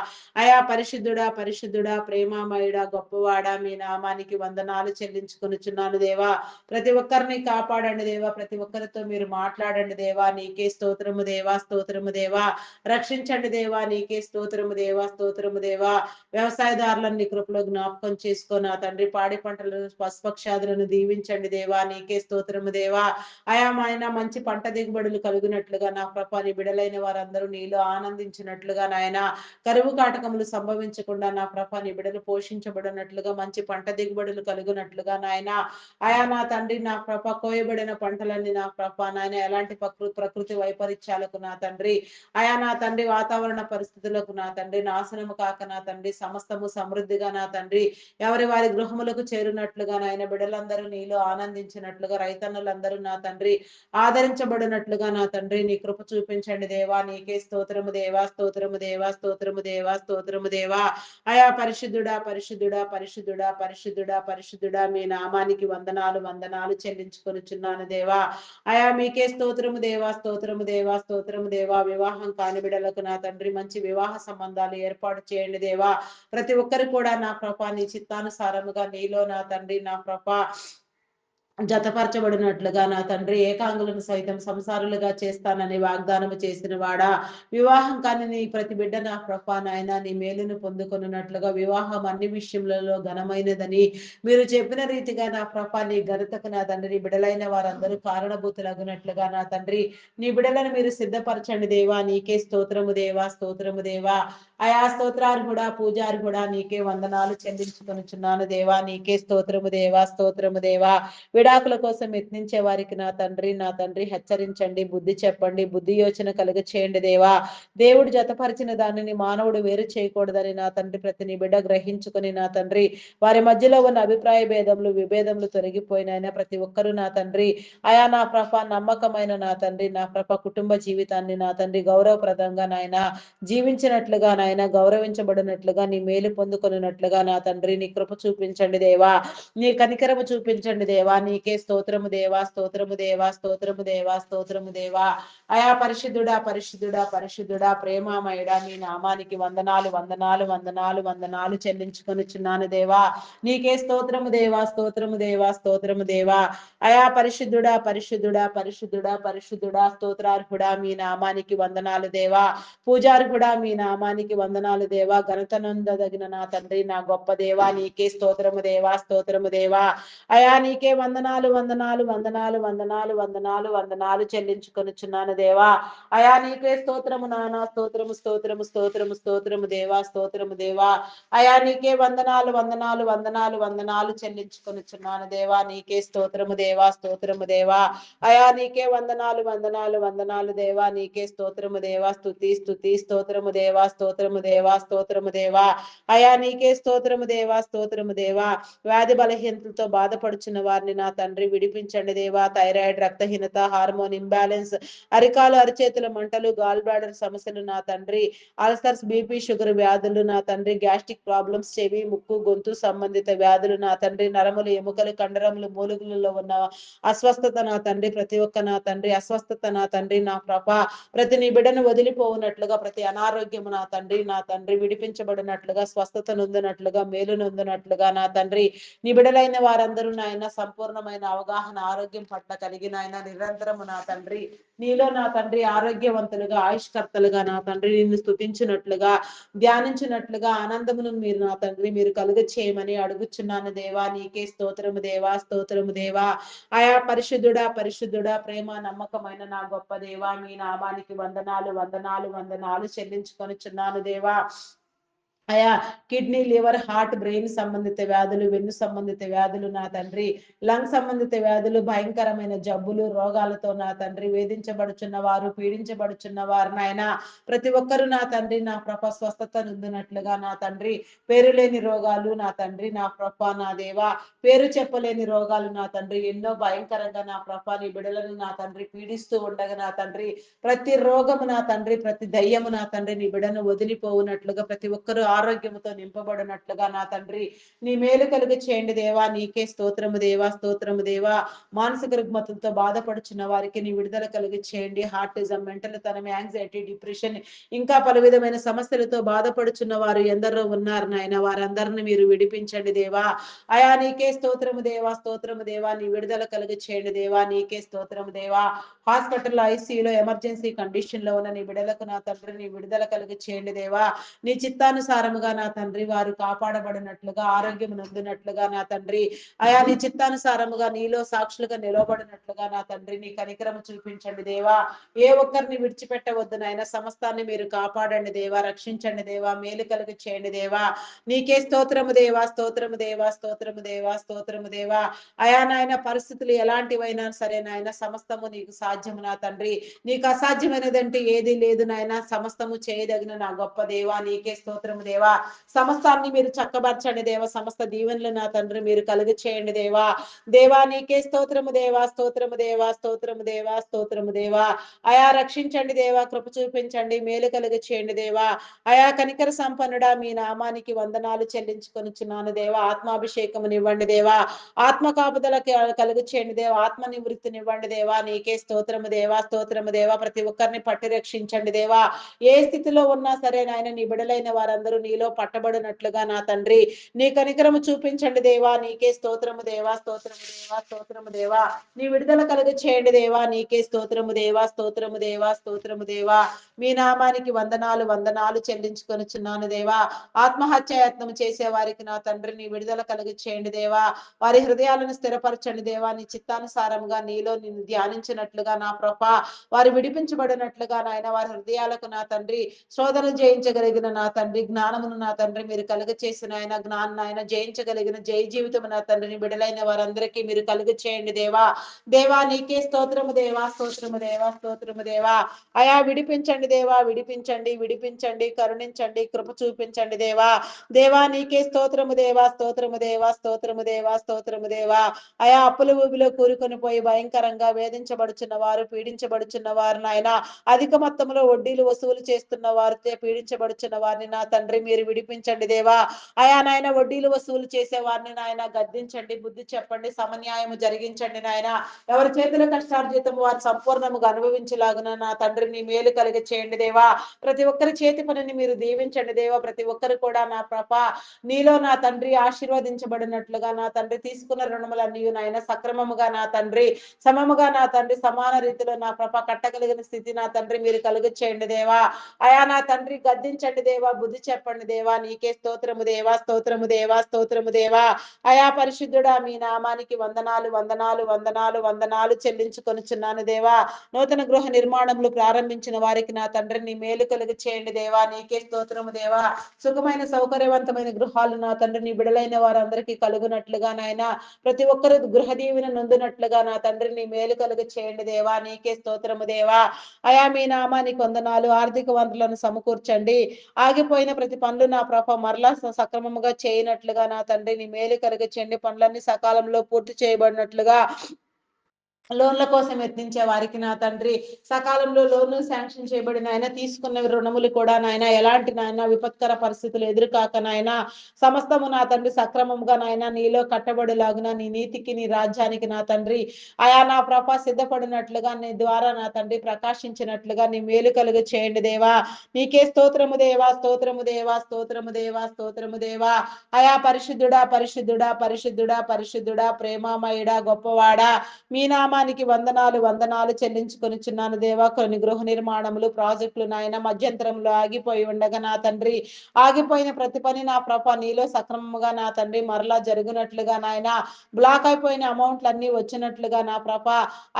అయా పరిశుద్ధుడా పరిశుద్ధుడా ప్రేమామయుడా గొప్పవాడా మీ నామానికి వందనాలు చెల్లించుకొనుచున్నాను దేవా. ప్రతి ఒక్కరిని కాపాడండి దేవా. ప్రతి ఒక్కరితో మీరు మాట్లాడండి దేవా. నీకే స్తోత్రము దేవా, స్తోత్రము దేవా. రక్షించండి దేవా. నీకే స్తోత్రము దేవా, స్తోత్రము దేవా. వ్యవసాయదారులన్నీ కృపలో జ్ఞాపకం చేసుకొని నా తండ్రి పాడి పంటలను పశుపక్షాదులను దీవించండి దేవా. నీకే స్తోత్రము దేవా. ఆయన మంచి పంట దిగుబడులు కలుగునట్లుగా నా ప్రభ నీ బిడలైన వారందరూ నీలో ఆనందించినట్లుగా నాయన కరువు కాటకములు సంభవించకుండా నా ప్రభ నీ బిడలు పోషించబడినట్లుగా మంచి పంట దిగుబడులు కలుగునట్లుగా నాయన అయా నా తండ్రి నా ప్రభ కోయబడిన పంటలన్నీ నా ప్రభ నాయన ఎలాంటి ప్రకృతి వైపరీత్యాలకు నా తండ్రి అయా నా తండ్రి వాతావరణ పరిస్థితులకు నా తండ్రి నాశనము కాక నా తండ్రి సమస్తము సమృద్ధిగా నా తండ్రి ఎవరి వారి గృహములకు చేరునట్లుగా నాయన బిడలందరూ నీలో ఆనందించినట్లుగా రైతన్నులందరూ నా తండ్రి ఆదరించబడినట్లుగా నా తండ్రి నీ కృప చూపించండి దేవా. నీకే స్తోత్రము దేవా, స్తోత్రము దేవా, స్తోత్రము దేవా, స్తోత్రము దేవా. అయా పరిశుద్ధుడా పరిశుద్ధుడా పరిశుద్ధుడా పరిశుద్ధుడా పరిశుద్ధుడా మీ నామానికి వందనాలు వందనాలు చెల్లించుకొనుచున్నాను దేవా. అయా మీకే స్తోత్రము దేవా, స్తోత్రము దేవా, స్తోత్రము దేవా. వివాహం కాని బిడలకు నా తండ్రి మంచి వివాహ సంబంధాలు ఏర్పాటు చేయండి దేవా. ప్రతి ఒక్కరు కూడా నా ప్రభ నీ చిత్తానుసారముగా నీలో నా తండ్రి నా ప్రభ జతపరచబడినట్లుగా నా తండ్రి ఏకాంగులను సైతం సంసారులుగా చేస్తానని వాగ్దానము చేసిన వాడా. వివాహం కాని నీ ప్రతి బిడ్డ నా ప్రభ నాయన నీ మేలును పొందుకొనున్నట్లుగా వివాహం అన్ని విషయములలో ఘనమైనదని మీరు చెప్పిన రీతిగా నా ప్రభ నీ ఘనతకు నా తండ్రి బిడలైన వారందరూ కారణభూతులగునట్లుగా నా తండ్రి నీ బిడలను మీరు సిద్ధపరచండి దేవా. నీకే స్తోత్రము దేవా, స్తోత్రము దేవా. అయా స్తోత్రార్హుడా పూజార్హుడా నీకే వందనాలు చెల్లించుకొనుచున్నాను దేవా. నీకే స్తోత్రము దేవా, స్తోత్రము దేవా. విడాకుల కోసం యత్నించే వారికి నా తండ్రి హెచ్చరించండి, బుద్ధి చెప్పండి, బుద్ధి యోచన కలుగ చేయండి దేవా. దేవుడు జతపరిచిన దానిని మానవుడు వేరు చేయకూడదని నా తండ్రి ప్రతి నీ బిడ్డ గ్రహించుకుని నా తండ్రి వారి మధ్యలో ఉన్న అభిప్రాయ భేదములు విభేదములు తొలగిపోయినైనా ప్రతి ఒక్కరూ నా తండ్రి అయా నా ప్రభ నమ్మకమైన నా తండ్రి నా ప్రభ కుటుంబ జీవితాన్ని నా తండ్రి గౌరవప్రదంగా నాయన జీవించినట్లుగా నాయన గౌరవించబడినట్లుగా నీ మేలు పొందుకొనినట్లుగా నా తండ్రి నీ కృప చూపించండి దేవా. నీ కనికరము చూపించండి దేవా. నీకే స్తోత్రము దేవా, స్తోత్రము దేవా, స్తోత్రము దేవా, స్తోత్రము దేవా. అయా పరిశుద్ధుడా పరిశుద్ధుడా పరిశుద్ధుడా ప్రేమామయుడా మీ నామానికి వందనాలు వందనాలు వందనాలు వందనాలు చెల్లించుకొనుచున్నాను దేవా. నీకే స్తోత్రము దేవా, స్తోత్రము దేవా, స్తోత్రము దేవా. అయా పరిశుద్ధుడా పరిశుద్ధుడా పరిశుద్ధుడా పరిశుద్ధుడా స్తోత్రార్హుడా మీ నామానికి వందనాలు దేవా. పూజార్హుడా మీ నామానికి వందనాలు దేవా. ఘనతనందదగిన నా తండ్రి నా గొప్ప దేవా. నీకే స్తోత్రము దేవా, స్తోత్రము దేవా. అయా నీకే వందనాలు వందనాలు వందనాలు వందనాలు వందనాలు వందనాలు చెల్లించుకొనుచున్నాను దేవా. అయా నీకే స్తోత్రము నానా స్తోత్రము స్తోత్రము స్తోత్రము స్తోత్రము దేవా, స్తోత్రము దేవా. అయా నీకే వందనాలు వందనాలు వందనాలు వందనాలు చెల్లించుకొనుచున్నాను దేవా. నీకే స్తోత్రము దేవా, స్తోత్రము దేవా. అయా నీకే వందనాలు వందనాలు వందనాలు దేవా. నీకే స్తోత్రము దేవా. స్తుతి స్తుతి స్తోత్రము దేవా, స్తోత్రము దేవా, స్తోత్రము దేవా. అయా నీకే స్తోత్రము దేవా, స్తోత్రము దేవా. వ్యాధి బలహీనతలతో బాధపడుచున్న వారిని నా తండ్రి విడిపించండి దేవా. థైరాయిడ్ రక్తహీనత హార్మోన్ ఇంబ్యాలెన్స్ అరికాలు అరిచేతుల మంటలు గాల్ బ్లాడర్ సమస్యలు నా తండ్రి అల్సర్స్ బీపీ షుగర్ వ్యాధులు నా తండ్రి గ్యాస్ట్రిక్ ప్రాబ్లమ్స్ చెవి ముక్కు గొంతు సంబంధిత వ్యాధులు నా తండ్రి నరములు ఎముకలు కండరములు మూలుగులలో ఉన్న అస్వస్థత నా తండ్రి ప్రతి ఒక్క నా తండ్రి అస్వస్థత నా తండ్రి నా ప్రభ ప్రతి నీ బిడ్డను వదిలిపోవునట్లుగా ప్రతి అనారోగ్యము నా తండ్రి విడిపించబడినట్లుగా స్వస్థత నొందినట్లుగా మేలు నొందినట్లుగా నా తండ్రి నీ బిడలైన వారందరూ నాయన సంపూర్ణమైన అవగాహన ఆరోగ్యం పట్ల కలిగిన ఆయన నిరంతరము నా తండ్రి నీలో నా తండ్రి ఆరోగ్యవంతులుగా ఆయుష్కర్తలుగా నా తండ్రి నిన్ను స్తుతించినట్లుగా ధ్యానించినట్లుగా ఆనందమును మీరు నా తండ్రి మీరు కలుగ చేయమని అడుగుచున్నాను దేవా. నీకే స్తోత్రము దేవా, స్తోత్రము దేవా. ఆయా పరిశుద్ధుడా పరిశుద్ధుడా ప్రేమ నమ్మకమైన నా గొప్ప దేవా. మీ నామానికి వందనాలు వందనాలు వందనాలు చెల్లించుకొనుచున్నాను దేవా. అయా కిడ్నీ, లివర్, హార్ట్, బ్రెయిన్ సంబంధిత వ్యాధులు, వెన్ను సంబంధిత వ్యాధులు నా తండ్రి, లంగ్ సంబంధిత వ్యాధులు, భయంకరమైన జబ్బులు, రోగాలతో నా తండ్రి వేధించబడుచున్న వారు, పీడించబడుచున్న వారు నాయన ప్రతి ఒక్కరు నా తండ్రి నా ప్రభ స్వస్థత నొందినట్లుగా నా తండ్రి, పేరు లేని రోగాలు నా తండ్రి నా ప్రభ నా దేవా, పేరు చెప్పలేని రోగాలు నా తండ్రి ఎన్నో భయంకరంగా నా ప్రభ నీ బిడలను నా తండ్రి పీడిస్తూ ఉండగా నా తండ్రి ప్రతి రోగము నా తండ్రి, ప్రతి దయ్యము నా తండ్రి నీ బిడను వదిలిపోవునట్లుగా ప్రతి ఒక్కరూ ఆరోగ్యముతో నింపబడినట్లుగా నా తండ్రి నీ మేలు కలుగు చేయండి దేవా. నీకే స్తోత్రము దేవా, స్తోత్రము దేవా. మానసిక రుగ్మతులతో బాధపడుచున్న వారికి నీ విడుదల కలిగి చేయండి. హార్టిజం, మెంటల్ తనం, యాంగ్జైటీ, డిప్రెషన్ ఇంకా పలు విధమైన సమస్యలతో బాధపడుచున్న వారు ఎందరో ఉన్నారు నాయన. వారందరిని మీరు విడిపించండి దేవా. అయా నీకే స్తోత్రము దేవా, స్తోత్రము దేవా. నీ విడుదల కలిగి చేయండి దేవా. నీకే స్తోత్రము దేవా. హాస్పిటల్లో, ఐసీయూలో, ఎమర్జెన్సీ కండిషన్ లో ఉన్న నీ బిడలకు నా తండ్రి నీ విడుదల కలిగి చేయండి దేవా. నీ చిత్తానుసారముగా నా తండ్రి వారు కాపాడబడినట్లుగా, ఆరోగ్యం నొందినట్లుగా నా తండ్రి, అయా నీ చిత్తానుసారముగా నీలో సాక్షులుగా నిలవబడినట్లుగా నా తండ్రి నీ కనికరము చూపించండి దేవా. ఏ ఒక్కరిని విడిచిపెట్టవద్దు నాయన. సమస్తాన్ని మీరు కాపాడండి దేవా, రక్షించండి దేవా, మేలు కలిగి చేయండి దేవా. నీకే స్తోత్రము దేవా, స్తోత్రము దేవా, స్తోత్రము దేవా, స్తోత్రము దేవా. అయా నాయన పరిస్థితులు ఎలాంటివైనా సరే నాయన సమస్తము నీకు సాధ్యము నా తండ్రి. నీకు అసాధ్యమైనదంటే ఏది లేదు నాయన. సమస్తము చేయదగిన నా గొప్ప దేవా. నీకే స్తోత్రము దేవా. సమస్తాన్ని మీరు చక్కబరచండి దేవా. సమస్త దీవెనలు నా తండ్రి మీరు కలుగు చేయండి దేవా. దేవా నీకే స్తోత్రము దేవా, స్తోత్రము దేవా, స్తోత్రము దేవా, స్తోత్రము దేవా. అయా రక్షించండి దేవా, కృప చూపించండి, మేలు కలుగు చేయండి దేవా. అయా కనికర సంపన్నుడా మీ నామానికి వందనాలు చెల్లించుకొనుచున్నాను దేవా. ఆత్మాభిషేకమునివ్వండి దేవా. ఆత్మ కాపుదల కలుగు చేయండి దేవా. ఆత్మ నివృత్తినివ్వండి దేవా. నీకే స్తోత్రము దేవా, స్తోత్రము దేవా. ప్రతి ఒక్కరిని పట్టి రక్షించండి దేవా. ఏ స్థితిలో ఉన్నా సరే నాయన నీ బిడలైన వారందరూ నీలో పట్టబడినట్లుగా నా తండ్రి నీ కనికరము చూపించండి దేవా. నీకే స్తోత్రము దేవా, స్తోత్రము దేవా, స్తోత్రము దేవా. నీ విడుదల కలుగు చేయండి దేవా. నీకే స్తోత్రము దేవా, స్తోత్రము దేవా, స్తోత్రము దేవా. మీ నామానికి వందనాలు వందనాలు చెల్లించుకొనుచున్నాను దేవా. ఆత్మహత్య యత్నం చేసే వారికి నా తండ్రి నీ విడుదల కలుగు చేయండి దేవా. వారి హృదయాలను స్థిరపరచండి దేవా. నీ చిత్తానుసారంగా నీలో నిన్ను ధ్యానించినట్లుగా నా ప్రభ వారు విడిపించబడినట్లుగా నాయన వారి హృదయాలకు నా తండ్రి శోధన జయించగలిగిన నా తండ్రి జ్ఞానమును నా తండ్రి మీరు కలుగ చేసిన ఆయన జ్ఞానం ఆయన జయించగలిగిన జయ జీవితం నా తండ్రిని బిడలైన వారందరికీ మీరు కలుగ చేయండి దేవా. దేవా నీకే స్తోత్రము దేవా, స్తోత్రము దేవా, స్తోత్రము దేవా. అయా విడిపించండి దేవా, విడిపించండి, విడిపించండి, కరుణించండి, కృప చూపించండి దేవా. దేవా నీకే స్తోత్రము దేవా, స్తోత్రము దేవా, స్తోత్రము దేవా, స్తోత్రము దేవా. అయా అప్పుల ఊబిలో కూరుకొని పోయి భయంకరంగా వేధించబడుచున్న వారు, పీడించబడుచున్న వారు నాయన అధిక మొత్తంలో వడ్డీలు వసూలు చేస్తున్న వారితో పీడించబడుచున్న వారిని నా తండ్రి మీరు విడిపించండి దేవా. అయా నాయన వడ్డీలు వసూలు చేసే వారిని నాయన గద్దించండి, బుద్ధి చెప్పండి, సమన్యాయము జరిగించండి నాయన. ఎవరి చేతుల కష్టార్జితం వారు సంపూర్ణముగా అనుభవించలాగున నా తండ్రి నీ మేలు కలిగ చేయండి దేవా. ప్రతి ఒక్కరి చేతి పనిని మీరు దీవించండి దేవా. ప్రతి ఒక్కరు కూడా నా ప్రభ నీలో నా తండ్రి ఆశీర్వదించబడినట్లుగా నా తండ్రి తీసుకున్న రుణములన్నీ నాయన సక్రమముగా నా తండ్రి సమముగా నా తండ్రి సమాన రీతిలో నా ప్రభ కట్టగలిగిన స్థితి నా తండ్రి మీరు కలుగు చేయండి దేవా. అయా నా తండ్రి గద్దించండి దేవా, బుద్ధి చెప్పండి దేవా. నీకే స్తోత్రము దేవా, స్తోత్రము దేవా, స్తోత్రము దేవా. అయా పరిశుద్ధుడా మీ నామానికి వందనాలు వందనాలు వందనాలు వందనాలు చెల్లించుకొనుచున్నాను దేవా. నూతన గృహ నిర్మాణములు ప్రారంభించిన వారికి నా తండ్రి నీ మేలు కలుగు చేయండి దేవా. నీకే స్తోత్రము దేవా. సుఖమైన సౌకర్యవంతమైన గృహాలు నా తండ్రి నీ బిడలైన వారందరికీ కలుగునట్లుగా నాయన ప్రతి ఒక్కరు గృహ దీవెన నొందినట్లుగా నా తండ్రి నీ మేలు కలుగు చేయండి దేవా. నీకే స్తోత్రము దేవా. అయా మీ నామానికి వందనాలు. ఆర్థిక వనరులను సమకూర్చండి. ఆగిపోయిన ప్రతి పనులు నా ప్రభ మరలా సక్రమముగా చేయనట్లుగా నా తండ్రి నీ మేలు కలుగు చేయండి. పనులన్నీ సకాలంలో పూర్తి చేయబడినట్లుగా లోన్ల కోసం యత్నించే వారికి నా తండ్రి సకాలంలో లోన్లు శాంక్షన్ చేయబడిన ఆయన తీసుకున్న రుణములు కూడా నాయన ఎలాంటి నాయన విపత్కర పరిస్థితులు ఎదురుకాక నాయన సమస్తము నా తండ్రి సక్రమంగా నాయన నీలో కట్టబడిలాగున నీ నీతికి నీ రాజ్యానికి నా తండ్రి ఆయా నా ప్రభ సిద్ధపడినట్లుగా నీ ద్వారా నా తండ్రి ప్రకాశించినట్లుగా నీ మేలు కలుగు చేయండి దేవా. నీకే స్తోత్రము దేవా, స్తోత్రము దేవా, స్తోత్రము దేవా, స్తోత్రము దేవా. అయా పరిశుద్ధుడా, పరిశుద్ధుడా, పరిశుద్ధుడా, పరిశుద్ధుడా, ప్రేమామయుడా, గొప్పవాడా మీ నామానికి వందనాలు వందనాలు చెల్లించుకొనిచున్నాను దేవా. కొన్ని గృహ నిర్మాణములు ప్రాజెక్టులు నాయన మధ్యంతరంలో ఆగిపోయి ఉండగా నా తండ్రి ఆగిపోయిన ప్రతి పని నా ప్రభ నీలో సక్రమముగా నా తండ్రి మరలా జరుగునట్లుగా నాయన బ్లాక్ అయిపోయిన అమౌంట్లన్నీ వచ్చినట్లుగా నా ప్రభ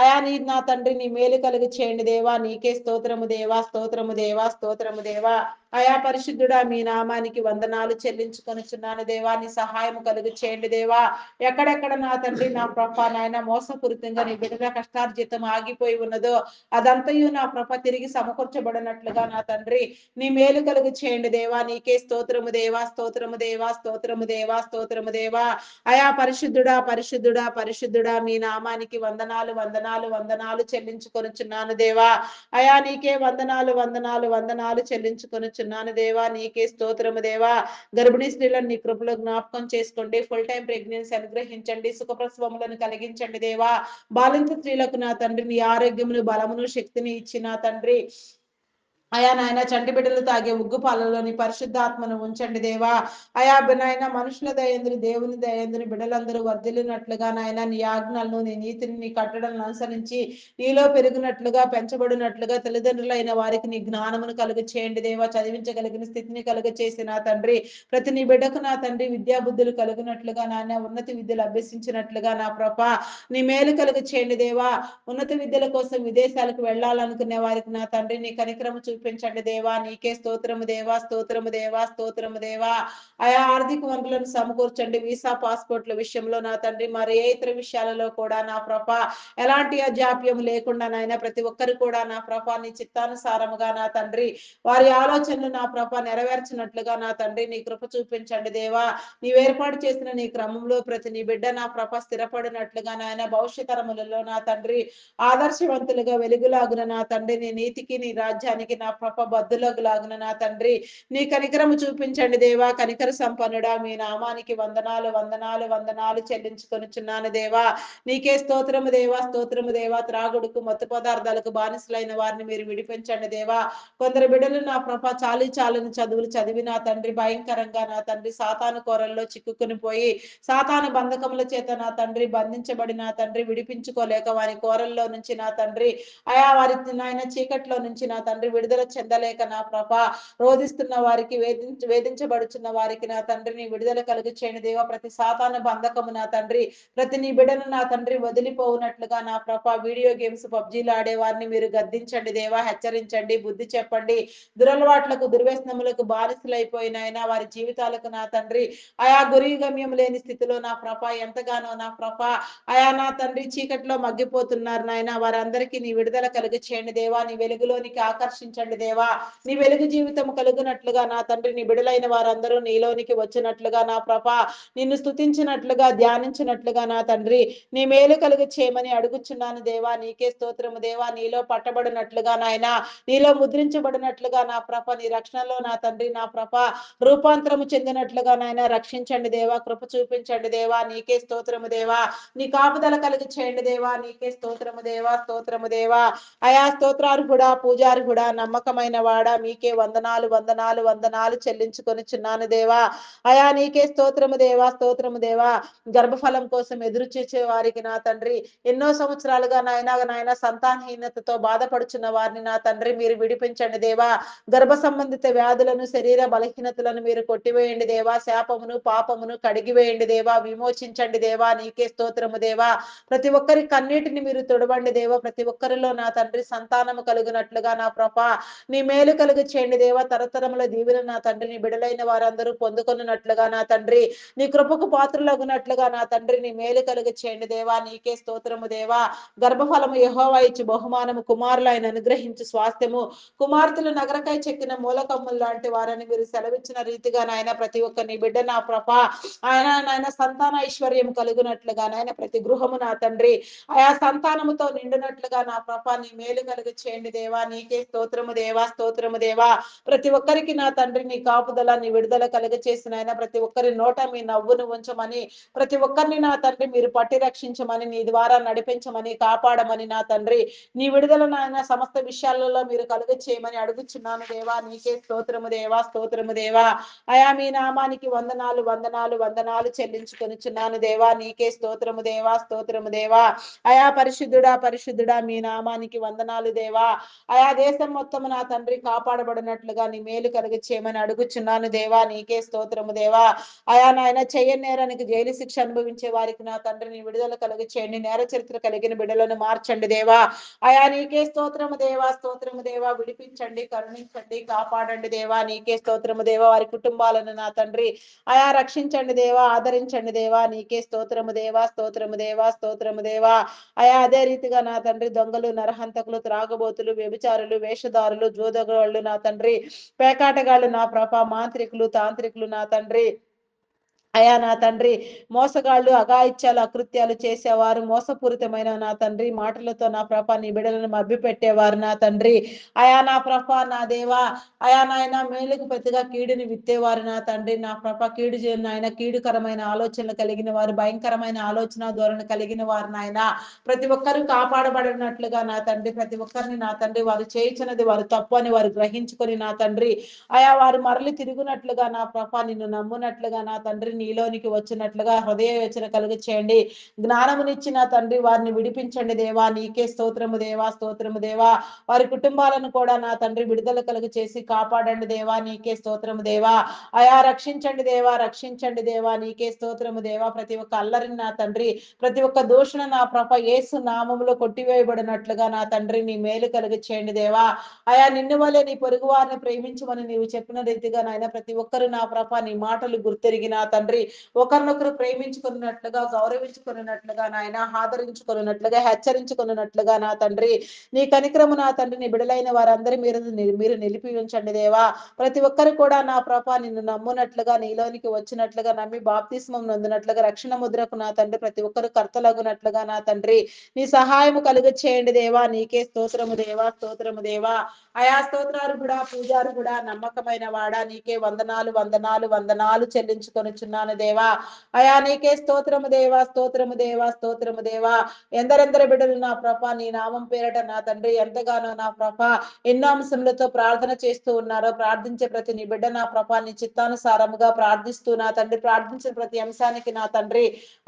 అయా నీ నా తండ్రి నీ మేలు కలిగి చేయండి దేవా. నీకే స్తోత్రము దేవా, స్తోత్రము దేవా, స్తోత్రము దేవా. అయా పరిశుద్ధుడా మీ నామానికి వందనాలు చెల్లించుకొనుచున్నాను దేవా. నీ సహాయం కలుగు చేయండి దేవా. ఎక్కడెక్కడ నా తండ్రి నా ప్రభ నాయన మోసపూరితంగా నీ బిడ్డల కష్టార్జితం ఆగిపోయి ఉన్నదో అదంతయు నా ప్రభ తిరిగి సమకూర్చబడినట్లుగా నా తండ్రి నీ మేలు కలుగు చేయండి దేవా. నీకే స్తోత్రము దేవా, స్తోత్రము దేవా, స్తోత్రము దేవా, స్తోత్రము దేవా. అయా పరిశుద్ధుడా పరిశుద్ధుడా పరిశుద్ధుడా మీ నామానికి వందనాలు వందనాలు వందనాలు చెల్లించుకొనుచున్నాను దేవా. అయా నీకే వందనాలు వందనాలు వందనాలు చెల్లించుకొనుచున్నాను దేవా. నీకే స్తోత్రము దేవా. గర్భిణీ స్త్రీలను నీ కృపలో జ్ఞాపకం చేసుకోండి. ఫుల్ టైం ప్రెగ్నెన్సీ అనుగ్రహించండి. సుఖప్రసవములను కలిగించండి దేవా. బాలింత స్త్రీలకు నా తండ్రి నీ ఆరోగ్యమును బలమును శక్తిని ఇచ్చిన తండ్రి అయా నాయన చంటి బిడ్డలు తాగే ఉగ్గు పాలలోని పరిశుద్ధాత్మను ఉంచండి దేవా. అయా నాయన మనుషుల దయందుని దేవుని దయందుని బిడ్డలందరూ వర్ధిల్లినట్లుగా నాయన నీ ఆజ్ఞలను నీ నీతిని నీ కట్టడలను అనుసరించి నీలో పెరిగినట్లుగా పెంచబడినట్లుగా తల్లిదండ్రులైన వారికి నీ జ్ఞానమును కలుగు చేయండి దేవా. చదివించగలిగిన స్థితిని కలుగు చేసి నా తండ్రి ప్రతి నీ బిడ్డకు నా తండ్రి విద్యాబుద్ధులు కలిగినట్లుగా నాయన ఉన్నత విద్యలు అభ్యసించినట్లుగా నా ప్రభ నీ మేలు కలుగు చేయండి దేవా. ఉన్నత విద్యల కోసం విదేశాలకు వెళ్ళాలనుకునే వారికి నా తండ్రి నీ కనికరము చూపించండి దేవా. నీకే స్తోత్రము దేవా, స్తోత్రము దేవా, స్తోత్రము దేవా. ఆయా ఆర్థిక వనరులను సమకూర్చండి. వీసా పాస్పోర్ట్ల విషయంలో నా తండ్రి మరి ఏ ఇతర విషయాలలో కూడా నా ప్రభ ఎలాంటి అజాప్యం లేకుండా నాయన ప్రతి ఒక్కరు కూడా నా ప్రభ నీ చిత్తానుసారముగా నా తండ్రి వారి ఆలోచనలు నా ప్రభ నెరవేర్చినట్లుగా నా తండ్రి నీ కృప చూపించండి దేవా. నీవు ఏర్పాటు చేసిన నీ క్రమంలో ప్రతి నీ బిడ్డ నా ప్రభ స్థిరపడినట్లుగా నాయన భవిష్య తరములలో నా తండ్రి ఆదర్శవంతులుగా వెలుగులాగున నా తండ్రి నీ నీతికి నీ రాజ్యానికి నా ప్రభ బద్దులగులాగున నా తండ్రి నీ కనికరము చూపించండి దేవా. కనికర సంపన్నుడా మీ నామానికి వందనాలు వందనాలు వందనాలు చెల్లించుకొనుచున్నాను దేవా. నీకే స్తోత్రము దేవా, స్తోత్రము దేవా. త్రాగుడుకు మత్తు పదార్థాలకు బానిసలైన వారిని మీరు విడిపించండి దేవా. కొందరు బిడ్డలు నా ప్రభ చాలని చదువులు చదివి నా తండ్రి భయంకరంగా నా తండ్రి సాతాను కోరల్లో చిక్కుకుని పోయి సాతాను బంధకముల చేత నా తండ్రి బంధించబడి నా తండ్రి విడిపించుకోలేక వారి కోరల్లో నుంచి నా తండ్రి అయా వారి నాయన చీకట్లో నుంచి నా తండ్రి విడుదల చెందలేక నా ప్రభ రోధిస్తున్న వారికి వేధించబడుచున్న వారికి నా తండ్రిని విడుదల కలుగు చేయని దేవా. ప్రతి సాతాను బంధకము నా తండ్రి ప్రతి నీ బిడ్డను నా తండ్రి వదిలిపోవునట్లుగా నా ప్రభ వీడియో గేమ్స్ పబ్జీలు ఆడే వారిని మీరు గద్దించండి దేవా. హెచ్చరించండి, బుద్ధి చెప్పండి. దురలవాట్లకు దుర్వ్యసనములకు బానిసలైపోయినైనా వారి జీవితాలకు నా తండ్రి ఆయా గురి గమ్యం లేని స్థితిలో నా ప్రభ ఎంతగానో నా ప్రభ ఆయా నా తండ్రి చీకట్లో మగ్గిపోతున్నారు నాయన వారందరికీ నీ విడుదల కలుగు చేయండి దేవా. నీ వెలుగులోనికి ఆకర్షించండి దేవా. నీ వెలుగు జీవితం కలుగునట్లుగా నా తండ్రి నీ బిడలైన వారందరూ నీలోనికి వచ్చినట్లుగా నా ప్రభ నిన్ను స్తుతించినట్లుగా ధ్యానించినట్లుగా నా తండ్రి నీ మేలు కలుగు చేయమని అడుగుచున్నాను దేవా. నీకే స్తోత్రము దేవా. నీలో పట్టబడినట్లుగా నాయన నీలో ముద్రించబడినట్లుగా నా ప్రభ నీ రక్షణలో నా తండ్రి నా ప్రభ రూపాంతరము చెందినట్లుగా నాయన రక్షించండి దేవా. కృప చూపించండి దేవా. నీకే స్తోత్రము దేవా. నీ కాపుదల కలిగి చేయండి దేవా. నీకే స్తోత్రము దేవా, స్తోత్రము దేవా. అయా స్తోత్రార్హుడా, పూజార్హుడా, నమ్మకమైన వాడా మీకే వందనాలు వందనాలు వందనాలు చెల్లించుకొనుచున్నాను దేవా. అయా నీకే స్తోత్రము దేవా, స్తోత్రము దేవా. గర్భఫలం కోసం ఎదురు చూసే వారికి నా తండ్రి ఎన్నో సంవత్సరాలుగా నాయన సంతానహీనతతో బాధపడుచున్న వారిని నా తండ్రి మీరు విడిపించండి దేవా. గర్భ సంబంధిత వ్యాధులను శరీర బలహీనతలను మీరు కొట్టివేయండి దేవా. శాపమును పాపమును కడిగివేయండి దేవా. విమోచించండి దేవా. నీకే స్తోత్రము దేవా. ప్రతి ఒక్కరి కన్నీటిని మీరు తొడవండి దేవా. ప్రతి ఒక్కరిలో నా తండ్రి సంతానము కలుగునట్లుగా నా ప్రభ నీ మేలు కలుగు చేయండి దేవా. తరతరముల దీవెన నా తండ్రి నీ బిడలైన వారందరూ పొందుకొనున్నట్లుగా నా తండ్రి నీ కృపకు పాత్రులగునట్లుగా నా తండ్రి నీ మేలు కలుగు చేయండి దేవా. నీకే స్తోత్రము దేవా. గర్భఫలము యెహోవా ఇచ్చు బహుమానము కుమారులు ఆయన అనుగ్రహించు స్వాస్థ్యము కుమార్తెలు నగరకై చెక్కిన మూలకమ్ములు లాంటి వారని మీరు సెలవిచ్చిన రీతిగా నాయన ప్రతి ఒక్క నీ బిడ్డ నా ప్రభ ఆయన నాయన సంతాన ఐశ్వర్యం కలుగునట్లుగా నాయన ప్రతి గృహము నా తండ్రి ఆయా సంతానముతో నిండునట్లుగా నా ప్రభ నీ మేలు కలుగు చేయండి దేవా. నీకే స్తోత్రము దేవా, స్తోత్రము దేవా. ప్రతి ఒక్కరికి నా తండ్రి నీ కాపుదల నీ విడుదల కలుగ చేసిన ఆయన ప్రతి ఒక్కరి నోట మీ నవ్వును ఉంచమని ప్రతి ఒక్కరిని నా తండ్రి మీరు పట్టి రక్షించమని నీ ద్వారా నడిపించమని కాపాడమని నా తండ్రి నీ విడుదల నాయన సమస్త విషయాలలో మీరు కలుగ చేయమని అడుగుచున్నాను దేవా. నీకే స్తోత్రము దేవా, స్తోత్రము దేవా. అయా మీ నామానికి వందనాలు వందనాలు వందనాలు చెల్లించుకొనుచున్నాను దేవా. నీకే స్తోత్రము దేవా, స్తోత్రము దేవా. అయా పరిశుద్ధుడా పరిశుద్ధుడా మీ నామానికి వందనాలు దేవా. ఆయా దేశం మొత్తం సమస్తము నా తండ్రి కాపాడబడినట్లుగా నీ మేలు కలిగి చేయమని అడుగుచున్నాను దేవా. నీకే స్తోత్రము దేవా. అయా నాయన చెయ్యని నేరానికి జైలు శిక్ష అనుభవించే వారికి నా తండ్రి నీ విడుదల కలుగు చేయండి. నేర చరిత్ర కలిగిన బిడ్డలను మార్చండి దేవా. అయా నీకే స్తోత్రము దేవా, స్తోత్రము దేవా. విడిపించండి, కరుణించండి, కాపాడండి దేవా. నీకే స్తోత్రము దేవా. వారి కుటుంబాలను నా తండ్రి అయా రక్షించండి దేవా, ఆదరించండి దేవా. నీకే స్తోత్రము దేవా, స్తోత్రము దేవా, స్తోత్రము దేవా. అయా అదే రీతిగా నా తండ్రి దొంగలు, నరహంతకులు, త్రాగబోతులు, వ్యభిచారులు, వేషధారులు, జోదగాళ్ళు నా తండ్రి, పేకాటగాళ్ళు నా ప్రభ, మాంత్రికులు, తాంత్రికులు నా తండ్రి, అయా నా తండ్రి మోసగాళ్ళు, అఘాయిత్యాలు, అకృత్యాలు చేసేవారు, మోసపూరితమైన నా తండ్రి మాటలతో నా ప్రభ నీ బిడ్డలను మభ్యపెట్టేవారు నా తండ్రి, అయా నా ప్రభ నా దేవా, అయా నాయన మేలుకు ప్రతిగా కీడుని విత్తేవారు నా తండ్రి, నా ప్రభ కీడు నాయన కీడుకరమైన ఆలోచనలు కలిగిన వారు, భయంకరమైన ఆలోచన ధోరణి కలిగిన వారు నాయన ప్రతి ఒక్కరూ కాపాడబడినట్లుగా నా తండ్రి, ప్రతి ఒక్కరిని నా తండ్రి వారు చేయించినది వారు తప్పు అని వారు గ్రహించుకొని నా తండ్రి అయా వారు మరలి తిరుగునట్లుగా నా ప్రభ నిన్ను నమ్మునట్లుగా నా తండ్రి నీలోనికి వచ్చినట్లుగా హృదయ యోచన కలుగు చేయండి. జ్ఞానమునిచ్చిన తండ్రి వారిని విడిపించండి దేవా. నీకే స్తోత్రము దేవా, స్తోత్రము దేవా. వారి కుటుంబాలను కూడా నా తండ్రి విడుదల కలుగు చేసి కాపాడండి దేవా. నీకే స్తోత్రము దేవా. అయా రక్షించండి దేవా, రక్షించండి దేవా. నీకే స్తోత్రము దేవా. ప్రతి ఒక్క అల్లరిని నా తండ్రి, ప్రతి ఒక్క దూషణ నా ప్రభ యేసు నామములో కొట్టివేయబడినట్లుగా నా తండ్రి నీ మేలు కలుగు చేయండి దేవా. అయా నిన్ను వలె నీ పొరుగు వారిని ప్రేమించమని నీవు చెప్పిన రీతిగా నాయన ప్రతి ఒక్కరు నా ప్రభ నీ మాటలు గుర్తెరిగి నా తండ్రి ఒకరినొకరు ప్రేమించుకున్నట్లుగా, గౌరవించుకున్నట్లుగా నాయన, ఆదరించుకున్నట్లుగా, హెచ్చరించుకున్నట్లుగా నా తండ్రి నీ కనికరము నా తండ్రి నీ బిడలైన వారందరి మీరు నిలిపి ఉంచండి దేవా. ప్రతి ఒక్కరు కూడా నా ప్రభ నిన్ను నమ్మునట్లుగా, నీలోనికి వచ్చినట్లుగా, నమ్మి బాప్తిస్మం నొందినట్లుగా, రక్షణ ముద్రకు నా తండ్రి ప్రతి ఒక్కరు కర్తలగునట్లుగా నా తండ్రి నీ సహాయము కలుగు చేయండి దేవా. నీకే స్తోత్రము దేవా, స్తోత్రము దేవా. అయా స్తోత్రాలు కూడా, పూజారు కూడా, నమ్మకమైన వాడా నీకే వందనాలు, వందనాలు, వందనాలు చెల్లించుకొనుచున్నాను దేవా. అయా నీకే స్తోత్రము దేవా, స్తోత్రము దేవా, స్తోత్రము దేవా. ఎందరెందరి బిడ్డలు నా ప్రభ నీ నామం పేరట నా తండ్రి ఎంతగానో నా ప్రభ ఎన్నో అంశములతో ప్రార్థన చేస్తూ ఉన్నారో, ప్రార్థించే ప్రతి నీ బిడ్డ నా ప్రభ నీ చిత్తానుసారముగా ప్రార్థిస్తూ నా తండ్రి ప్రార్థించిన ప్రతి అంశానికి నా తండ్రి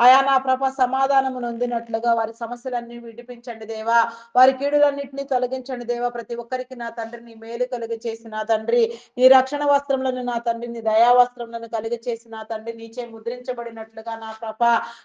అయా నా ప్రభ సమాధానము నొందినట్లుగా వారి సమస్యలన్నీ విడిపించండి దేవా. వారి కీడులన్నింటినీ తొలగించండి దేవా. ప్రతి ఒక్కరికి నా తండ్రి నీ మేలు కలుగు చేసి నా తండ్రి నీ రక్షణ వస్త్రములను నా తండ్రి నీ దయా వస్త్రములను కలుగు చేసి నా తండ్రి నీచే ముద్రించబడినట్లుగా నా ప్రభ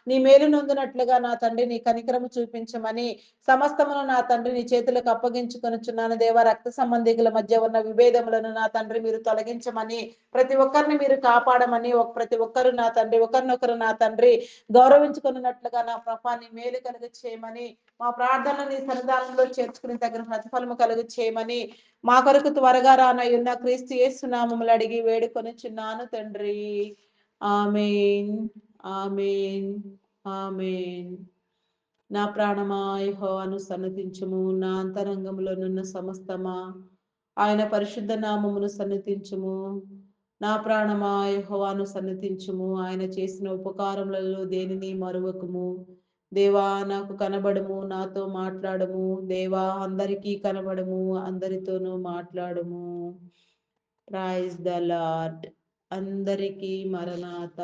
నీ మేలు నొందినట్లుగా నా తండ్రి నీ కనికరము చూపించమని సమస్తమును నా తండ్రి నీ చేతులకు అప్పగించుకొనుచున్నాను దేవా. రక్త సంబంధికుల మధ్య ఉన్న విభేదములను నా తండ్రి మీరు తొలగించమని, ప్రతి ఒక్కరిని మీరు కాపాడమని, ప్రతి ఒక్కరు నా తండ్రి ఒకరినొకరు నా తండ్రి గౌరవించుకున్నట్లుగా నా ప్రభ నీ మేలు కలుగు చేయమని, మా ప్రార్థనలు నీ సన్నిధానంలో చేర్చుకుని తగిన ప్రతిఫలము కలుగు చేయమని మా కొరకు త్వరగా రానయ్యున్న క్రీస్తు యేసు నామములు అడిగి వేడుకొనుచున్నాను తండ్రి. ఆమేన్, ఆమేన్, ఆమేన్. నా ప్రాణమా యెహోవాను సన్నతించుము, నా అంతరంగములోనున్న సమస్తమా ఆయన పరిశుద్ధ నామమును సన్నతించుము. నా ప్రాణమా యెహోవాను సన్నతించుము, ఆయన చేసిన ఉపకారములలో దేనిని మరువకుము. దేవా నాకు కనబడుము, నాతో మాట్లాడము. దేవా అందరికీ కనబడుము, అందరితోనూ మాట్లాడము. Praise the lord. అందరికీ మరణాత.